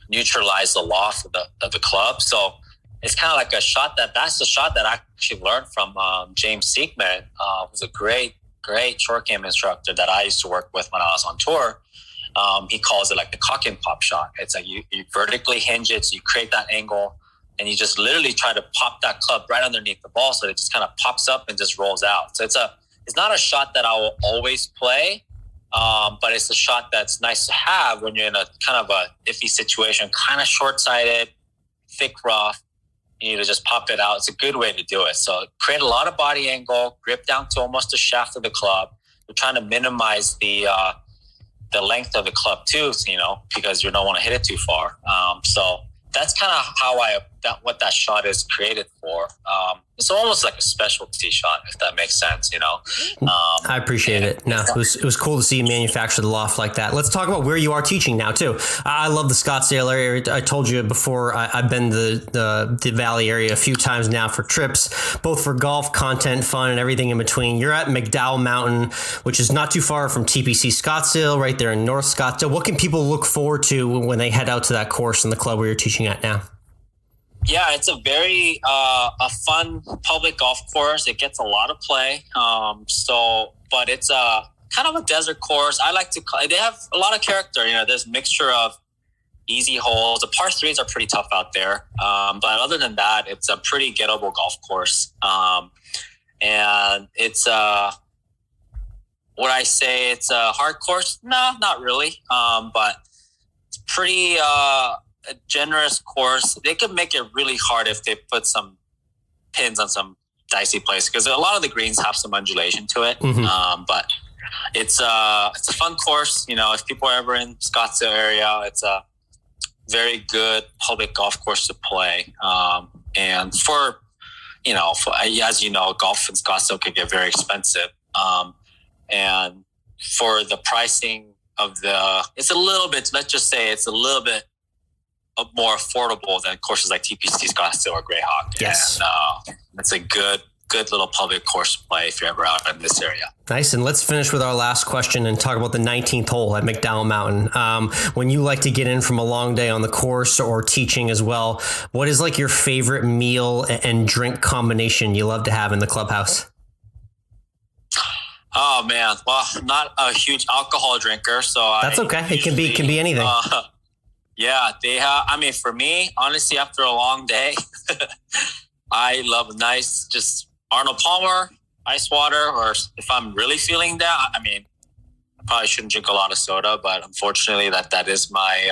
neutralize the loft of the club. So it's kind of like a shot that's the shot that I actually learned from James Siegman, who's a great short game instructor that I used to work with when I was on tour. He calls it like the cock and pop shot. It's like you vertically hinge it, so you create that angle, and you just literally try to pop that club right underneath the ball so it just kind of pops up and just rolls out. So it's not a shot that I will always play, but it's a shot that's nice to have when you're in a kind of a iffy situation, kind of short-sighted, thick rough. You need to just pop it out. It's a good way to do it. So create a lot of body angle, grip down to almost the shaft of the club. You're trying to minimize the length of the club too, because you don't want to hit it too far. So that's kind of how what that shot is created for. It's almost like a specialty shot, if that makes sense, I appreciate it. No, it was cool to see you manufacture the loft like that. Let's talk about where you are teaching now too. I love the Scottsdale area. I told you before, I've been to the Valley area a few times now for trips, both for golf, content, fun, and everything in between. You're at McDowell Mountain, which is not too far from TPC Scottsdale, right there in North Scottsdale. What can people look forward to when they head out to that course in the club where you're teaching at now? Yeah, it's a very a fun public golf course. It gets a lot of play. But it's a kind of a desert course. I like to. They have a lot of character. There's a mixture of easy holes. The par threes are pretty tough out there. But other than that, it's a pretty gettable golf course. And it's would I say it's a hard course? No, not really. But it's pretty. A generous course. They could make it really hard if they put some pins on some dicey place, because a lot of the greens have some undulation to it. Mm-hmm. But it's a fun course. If people are ever in Scottsdale area, it's a very good public golf course to play. And for as you know, golf in Scottsdale can get very expensive. And for the pricing of it's a little bit, let's just say it's a little bit more affordable than courses like TPC, Scottsdale, or Greyhawk. Yes. And it's a good little public course to play if you're ever out in this area. Nice. And let's finish with our last question and talk about the 19th hole at McDowell Mountain. When you like to get in from a long day on the course or teaching as well, what is like your favorite meal and drink combination you love to have in the clubhouse? Oh man. Well, I'm not a huge alcohol drinker, so that's okay. It can be anything. Yeah, they have, I mean, for me, honestly, after a long day, I love a nice, just Arnold Palmer, ice water, or if I'm really feeling that, I mean, I probably shouldn't drink a lot of soda, but unfortunately that is my,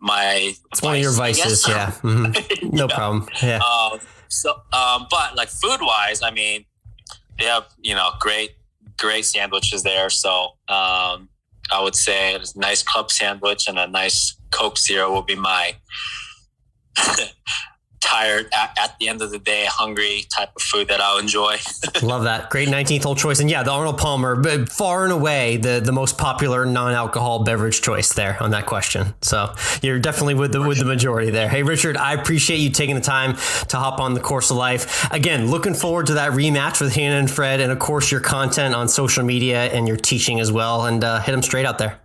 my, it's one of your vices. Yeah. Mm-hmm. No problem. Yeah. But like food wise, I mean, they have, great sandwiches there. So, I would say a nice club sandwich and a nice Coke Zero will be my tired at the end of the day, hungry type of food that I'll enjoy. Love that. Great 19th hole choice. And yeah, the Arnold Palmer, but far and away the most popular non-alcohol beverage choice there on that question. So you're definitely with the majority there. Hey, Richard, I appreciate you taking the time to hop on the Course of Life. Again, looking forward to that rematch with Hannah and Fred, and of course your content on social media and your teaching as well. And hit them straight out there.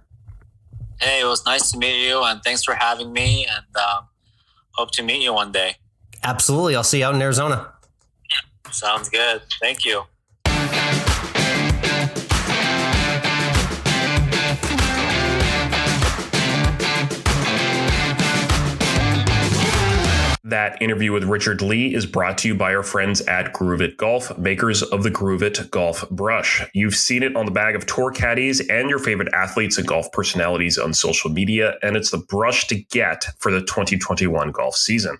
Hey, it was nice to meet you, and thanks for having me, and hope to meet you one day. Absolutely. I'll see you out in Arizona. Sounds good. Thank you. That interview with Richard Lee is brought to you by our friends at Groove It Golf, makers of the Groove It Golf Brush. You've seen it on the bag of tour caddies and your favorite athletes and golf personalities on social media, and it's the brush to get for the 2021 golf season.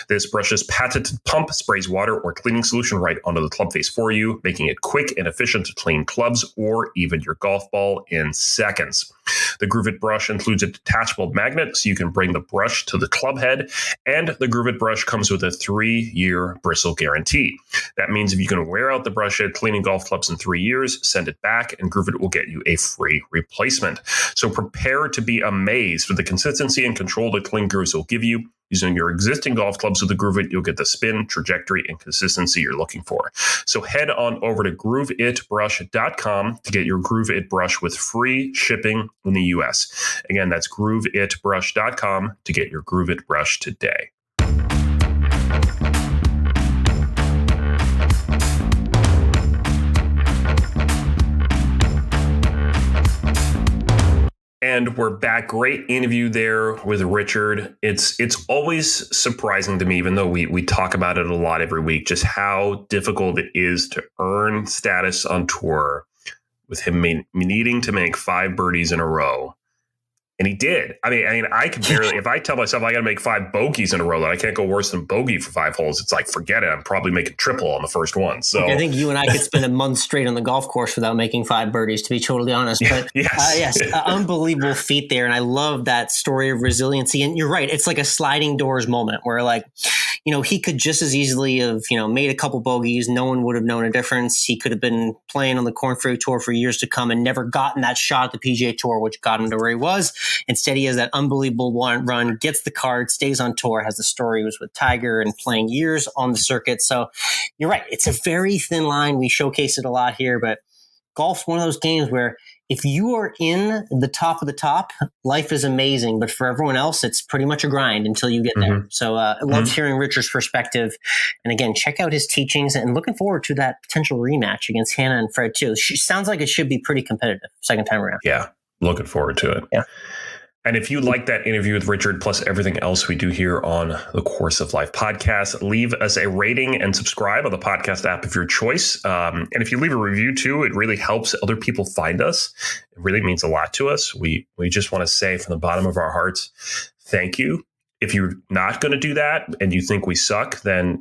This brush's patented pump sprays water or cleaning solution right onto the club face for you, making it quick and efficient to clean clubs or even your golf ball in seconds. The Groove It brush includes a detachable magnet so you can bring the brush to the club head, and the Groove It brush comes with a 3-year bristle guarantee. That means if you can wear out the brush head cleaning golf clubs in 3 years, send it back and Groove It will get you a free replacement. So prepare to be amazed with the consistency and control that clean grooves will give you. Using your existing golf clubs with the Groove It, you'll get the spin, trajectory, and consistency you're looking for. So head on over to grooveitbrush.com to get your Groove It brush with free shipping in the U.S. Again, that's grooveitbrush.com to get your Groove It brush today. And we're back. Great interview there with Richard. It's always surprising to me, even though we talk about it a lot every week, just how difficult it is to earn status on tour with him needing to make 5 birdies in a row. And he did. I mean, I can barely, if I tell myself I got to make 5 bogeys in a row, that I can't go worse than bogey for 5 holes, it's like, forget it. I'm probably making triple on the first one. So I think you and I could spend a month straight on the golf course without making 5 birdies, to be totally honest. But yes, unbelievable feat there. And I love that story of resiliency. And you're right. It's like a sliding doors moment where, like, he could just as easily have, made a couple bogeys. No one would have known a difference. He could have been playing on the Corn Ferry Tour for years to come and never gotten that shot at the PGA Tour, which got him to where he was. Instead, he has that unbelievable run, gets the card, stays on tour, has the story, was with Tiger and playing years on the circuit. So you're right. It's a very thin line. We showcase it a lot here, but golf's one of those games where if you are in the top of the top, life is amazing. But for everyone else, it's pretty much a grind until you get there. So I loved hearing Richard's perspective. And again, check out his teachings and looking forward to that potential rematch against Hannah and Fred too. Sounds like it should be pretty competitive second time around. Yeah, looking forward to it. Yeah. And if you like that interview with Richard, plus everything else we do here on the Course of Life podcast, leave us a rating and subscribe on the podcast app of your choice. And if you leave a review too, it really helps other people find us. It really means a lot to us. We just want to say from the bottom of our hearts, thank you. If you're not going to do that and you think we suck, then,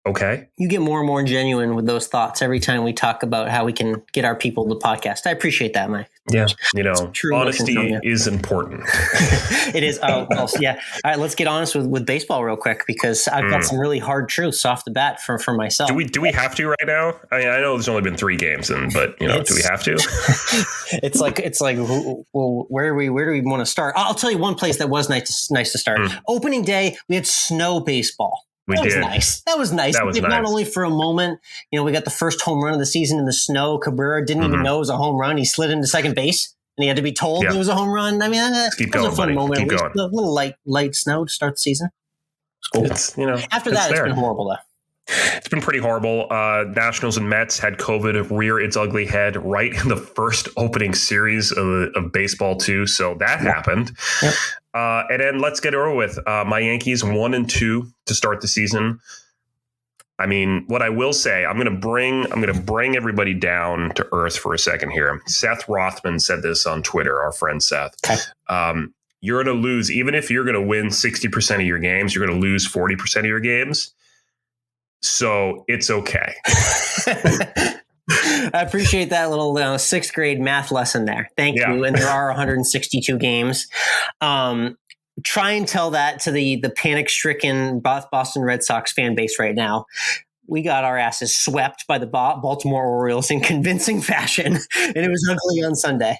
Okay. You get more and more genuine with those thoughts every time we talk about how we can get our people to the podcast. I appreciate that, Mike. Yeah. Honesty is important. It is. Oh, well, yeah. All right, let's get honest with baseball real quick, because I've got some really hard truths off the bat for myself. Do we have to right now? I mean, I know there's only been 3 games but do we have to? It's like, well, where do we want to start? I'll tell you one place that was nice to start. Opening day, we had snow baseball. That was nice. That was nice. Not only for a moment, we got the first home run of the season in the snow. Cabrera didn't even know it was a home run. He slid into second base, and he had to be told it was a home run. I mean, that was a fun moment. Keep going. A little light snow to start the season. Cool. After that, it's been horrible, though. It's been pretty horrible. Nationals and Mets had COVID rear its ugly head right in the first opening series of baseball, too. So that happened. Yep. And then let's get it over with. My Yankees 1-2 to start the season. I mean, what I will say, I'm going to bring everybody down to earth for a second here. Seth Rothman said this on Twitter, our friend Seth. Okay. You're going to lose, even if you're going to win 60% of your games, you're going to lose 40% of your games. So it's okay. I appreciate that little 6th grade math lesson there. Thank you. And there are 162 games. Try and tell that to the panic-stricken Boston Red Sox fan base right now. We got our asses swept by the Baltimore Orioles in convincing fashion, and it was ugly on Sunday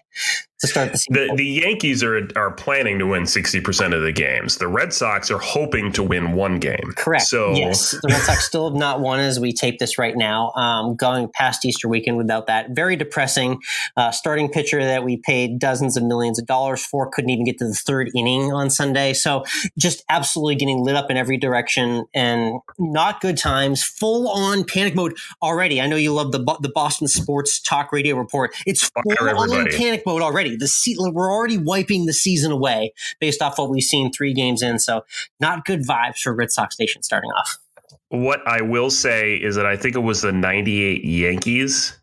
to start the season. The Yankees are planning to win 60% of the games. The Red Sox are hoping to win 1 game. Correct. So yes, the Red Sox still have not won as we tape this right now. Going past Easter weekend without that. Very depressing. Starting pitcher that we paid dozens of millions of dollars for couldn't even get to the 3rd inning on Sunday. So just absolutely getting lit up in every direction and not good times. Full on panic mode already. I know you love the Boston Sports Talk Radio report. It's full on panic mode already. We're already wiping the season away based off what we've seen 3 games in. So not good vibes for Red Sox Nation starting off. What I will say is that I think it was the 98 Yankees,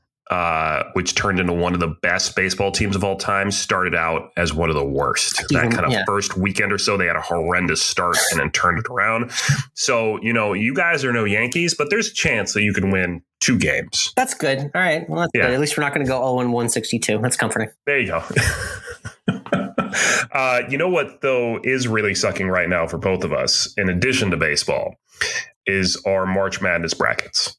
which turned into one of the best baseball teams of all time, started out as one of the worst. That kind of first weekend or so, they had a horrendous start and then turned it around. So, you guys are no Yankees, but there's a chance that you can win 2 games. That's good. All right. Well, that's good. At least we're not going to go 0-162. That's comforting. There you go. You know what, though, is really sucking right now for both of us, in addition to baseball, is our March Madness brackets.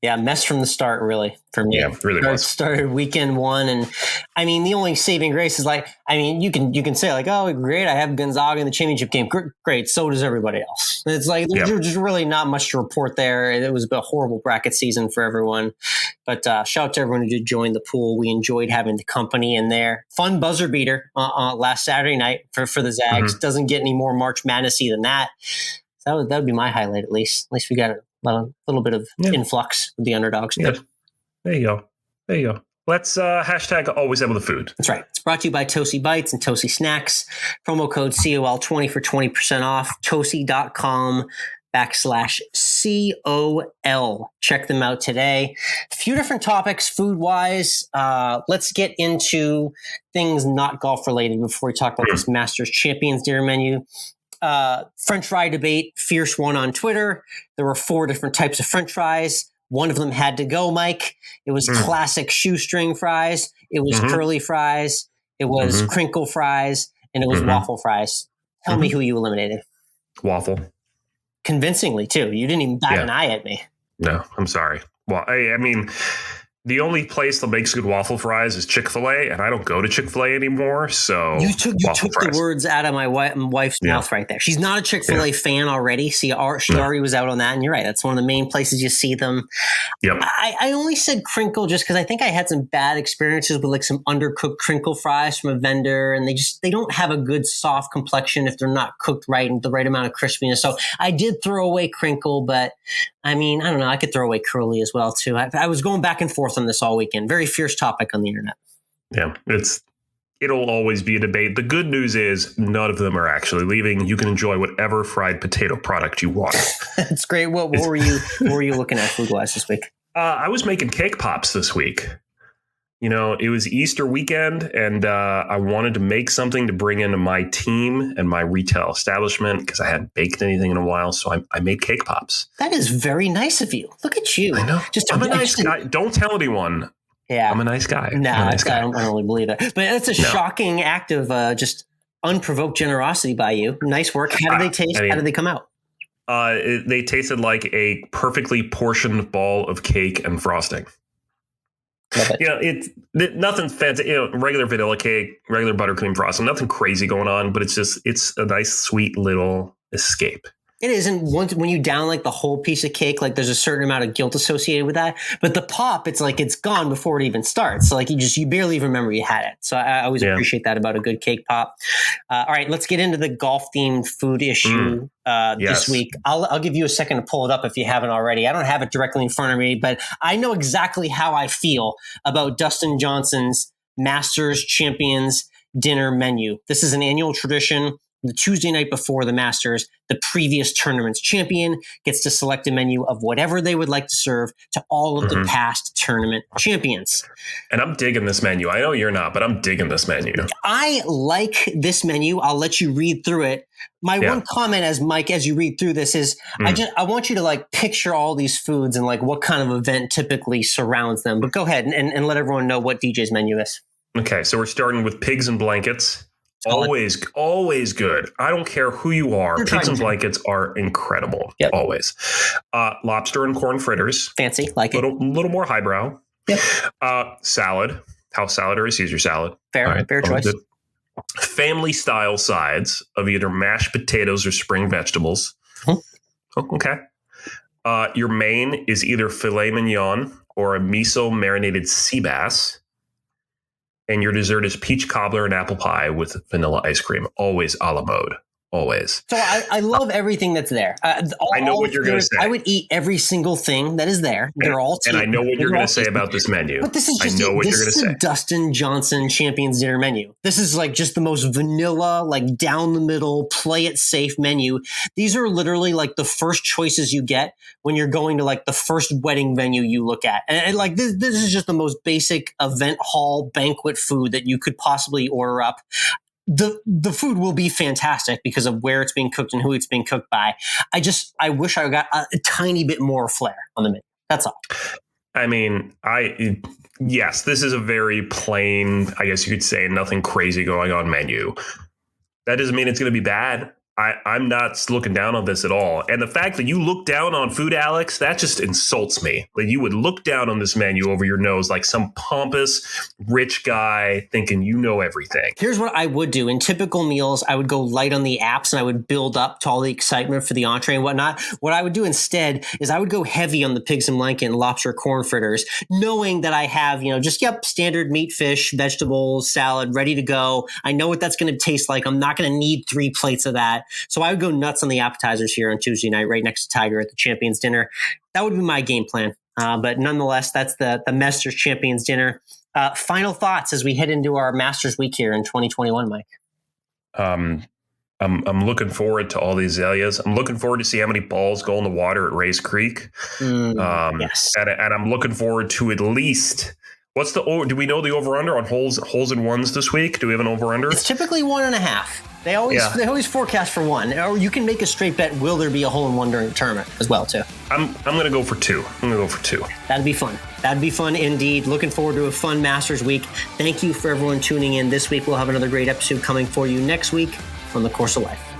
Yeah, mess from the start, really, for me. Yeah, really was. Started weekend 1, and I mean, the only saving grace is you can say oh, great, I have Gonzaga in the championship game. Great, so does everybody else. It's there's just really not much to report there. It was a horrible bracket season for everyone. But shout out to everyone who did join the pool. We enjoyed having the company in there. Fun buzzer beater last Saturday night for the Zags. Doesn't get any more March Madness-y than that. So that would be my highlight, at least. At least we got a little bit of influx with the underdogs. Yeah. There you go. Let's hashtag AlwaysEndWithFood. That's right. It's brought to you by Tosi Bites and Tosi Snacks. Promo code COL20 for 20% off. Tosi.com/COL. Check them out today. A few different topics food-wise. Let's get into things not golf-related before we talk about this Masters Champions Dinner menu. French fry debate, fierce one on Twitter. There were 4 different types of French fries. One of them had to go, Mike. It was classic shoestring fries. It was curly fries. It was crinkle fries. And it was waffle fries. Tell me who you eliminated. Waffle. Convincingly, too. You didn't even bat an eye at me. No, I'm sorry. Well, I mean, the only place that makes good waffle fries is Chick-fil-A, and I don't go to Chick-fil-A anymore. So you took the words out of my wife's mouth right there. She's not a Chick-fil-A fan already. She already was out on that, and you're right. That's one of the main places you see them. Yep. I only said crinkle just because I think I had some bad experiences with some undercooked crinkle fries from a vendor, and they don't have a good soft complexion if they're not cooked right and the right amount of crispiness. So I did throw away crinkle, but I mean, I don't know. I could throw away curly as well, too. I was going back and forth on this all weekend. Very fierce topic on the internet. Yeah, it'll always be a debate. The good news is none of them are actually leaving. You can enjoy whatever fried potato product you want. That's great. What were you looking at food-wise this week? I was making cake pops this week. it was Easter weekend, and I wanted to make something to bring into my team and my retail establishment because I hadn't baked anything in a while. So I made cake pops. That is very nice of you. Look at you. I know. I'm a nice guy. Don't tell anyone. Yeah. I'm a nice guy. I don't really believe it. But it's a shocking act of just unprovoked generosity by you. Nice work. How do they taste? How do they come out? They tasted like a perfectly portioned ball of cake and frosting. It's nothing fancy, regular vanilla cake, regular buttercream frosting, nothing crazy going on, but it's a nice, sweet little escape. It is. And when you down like the whole piece of cake, like there's a certain amount of guilt associated with that. But the pop, it's like it's gone before it even starts. So like you barely even remember you had it. So I always appreciate that about a good cake pop. All right, let's get into the golf themed food issue this week. I'll give you a second to pull it up if you haven't already. I don't have it directly in front of me, but I know exactly how I feel about Dustin Johnson's Masters Champions dinner menu. This is an annual tradition. The Tuesday night before the Masters, the previous tournament's champion gets to select a menu of whatever they would like to serve to all of the past tournament champions. And I'm digging this menu. I know you're not, but I'm digging this menu. I like this menu. I'll let you read through it. My one comment as you read through this is I want you to like picture all these foods and like what kind of event typically surrounds them. But go ahead and let everyone know what DJ's menu is. Okay, so we're starting with pigs and blankets. Always good. I don't care who you are. Pigs and blankets are incredible. Yep. Always. Lobster and corn fritters. Fancy. Like it. Little more highbrow. Yep. Salad. House salad or a Caesar salad. Fair choice. Good. Family style sides of either mashed potatoes or spring vegetables. Oh, okay. Your main is either filet mignon or a miso marinated sea bass. And your dessert is peach cobbler and apple pie with vanilla ice cream. Always a la mode. Always. So I love everything that's there. I know what you're going to say. I would eat every single thing that is there. They're all tasty. And I know what you're going to say about this menu. But this is just a Dustin Johnson Champions Dinner menu. This is like just the most vanilla, like down the middle, play it safe menu. These are literally like the first choices you get when you're going to like the first wedding venue you look at. And like this is just the most basic event hall banquet food that you could possibly order up. The food will be fantastic because of where it's being cooked and who it's being cooked by. I wish I got a tiny bit more flair on the menu. That's all. I mean, yes, this is a very plain, I guess you could say, nothing crazy going on menu. That doesn't mean it's going to be bad. I'm not looking down on this at all. And the fact that you look down on food, Alex, that just insults me. Like you would look down on this menu over your nose like some pompous, rich guy thinking you know everything. Here's what I would do. In typical meals, I would go light on the apps and I would build up to all the excitement for the entree and whatnot. What I would do instead is I would go heavy on the pigs and blanket and lobster corn fritters, knowing that I have, standard meat, fish, vegetables, salad ready to go. I know what that's going to taste like. I'm not going to need 3 plates of that. So I would go nuts on the appetizers here on Tuesday night, right next to Tiger at the Champions Dinner. That would be my game plan. But nonetheless, that's the Masters Champions Dinner. Final thoughts as we head into our Masters week here in 2021, Mike. I'm looking forward to all these azaleas. I'm looking forward to see how many balls go in the water at Race Creek. Yes. And I'm looking forward to at least. Do we know the over-under on holes and ones this week? Do we have an over-under? It's typically 1.5. They always forecast for 1. Or you can make a straight bet. Will there be a hole in one during the tournament as well, too? I'm going to go for 2. That'd be fun. That'd be fun indeed. Looking forward to a fun Masters week. Thank you for everyone tuning in this week. We'll have another great episode coming for you next week on The Course of Life.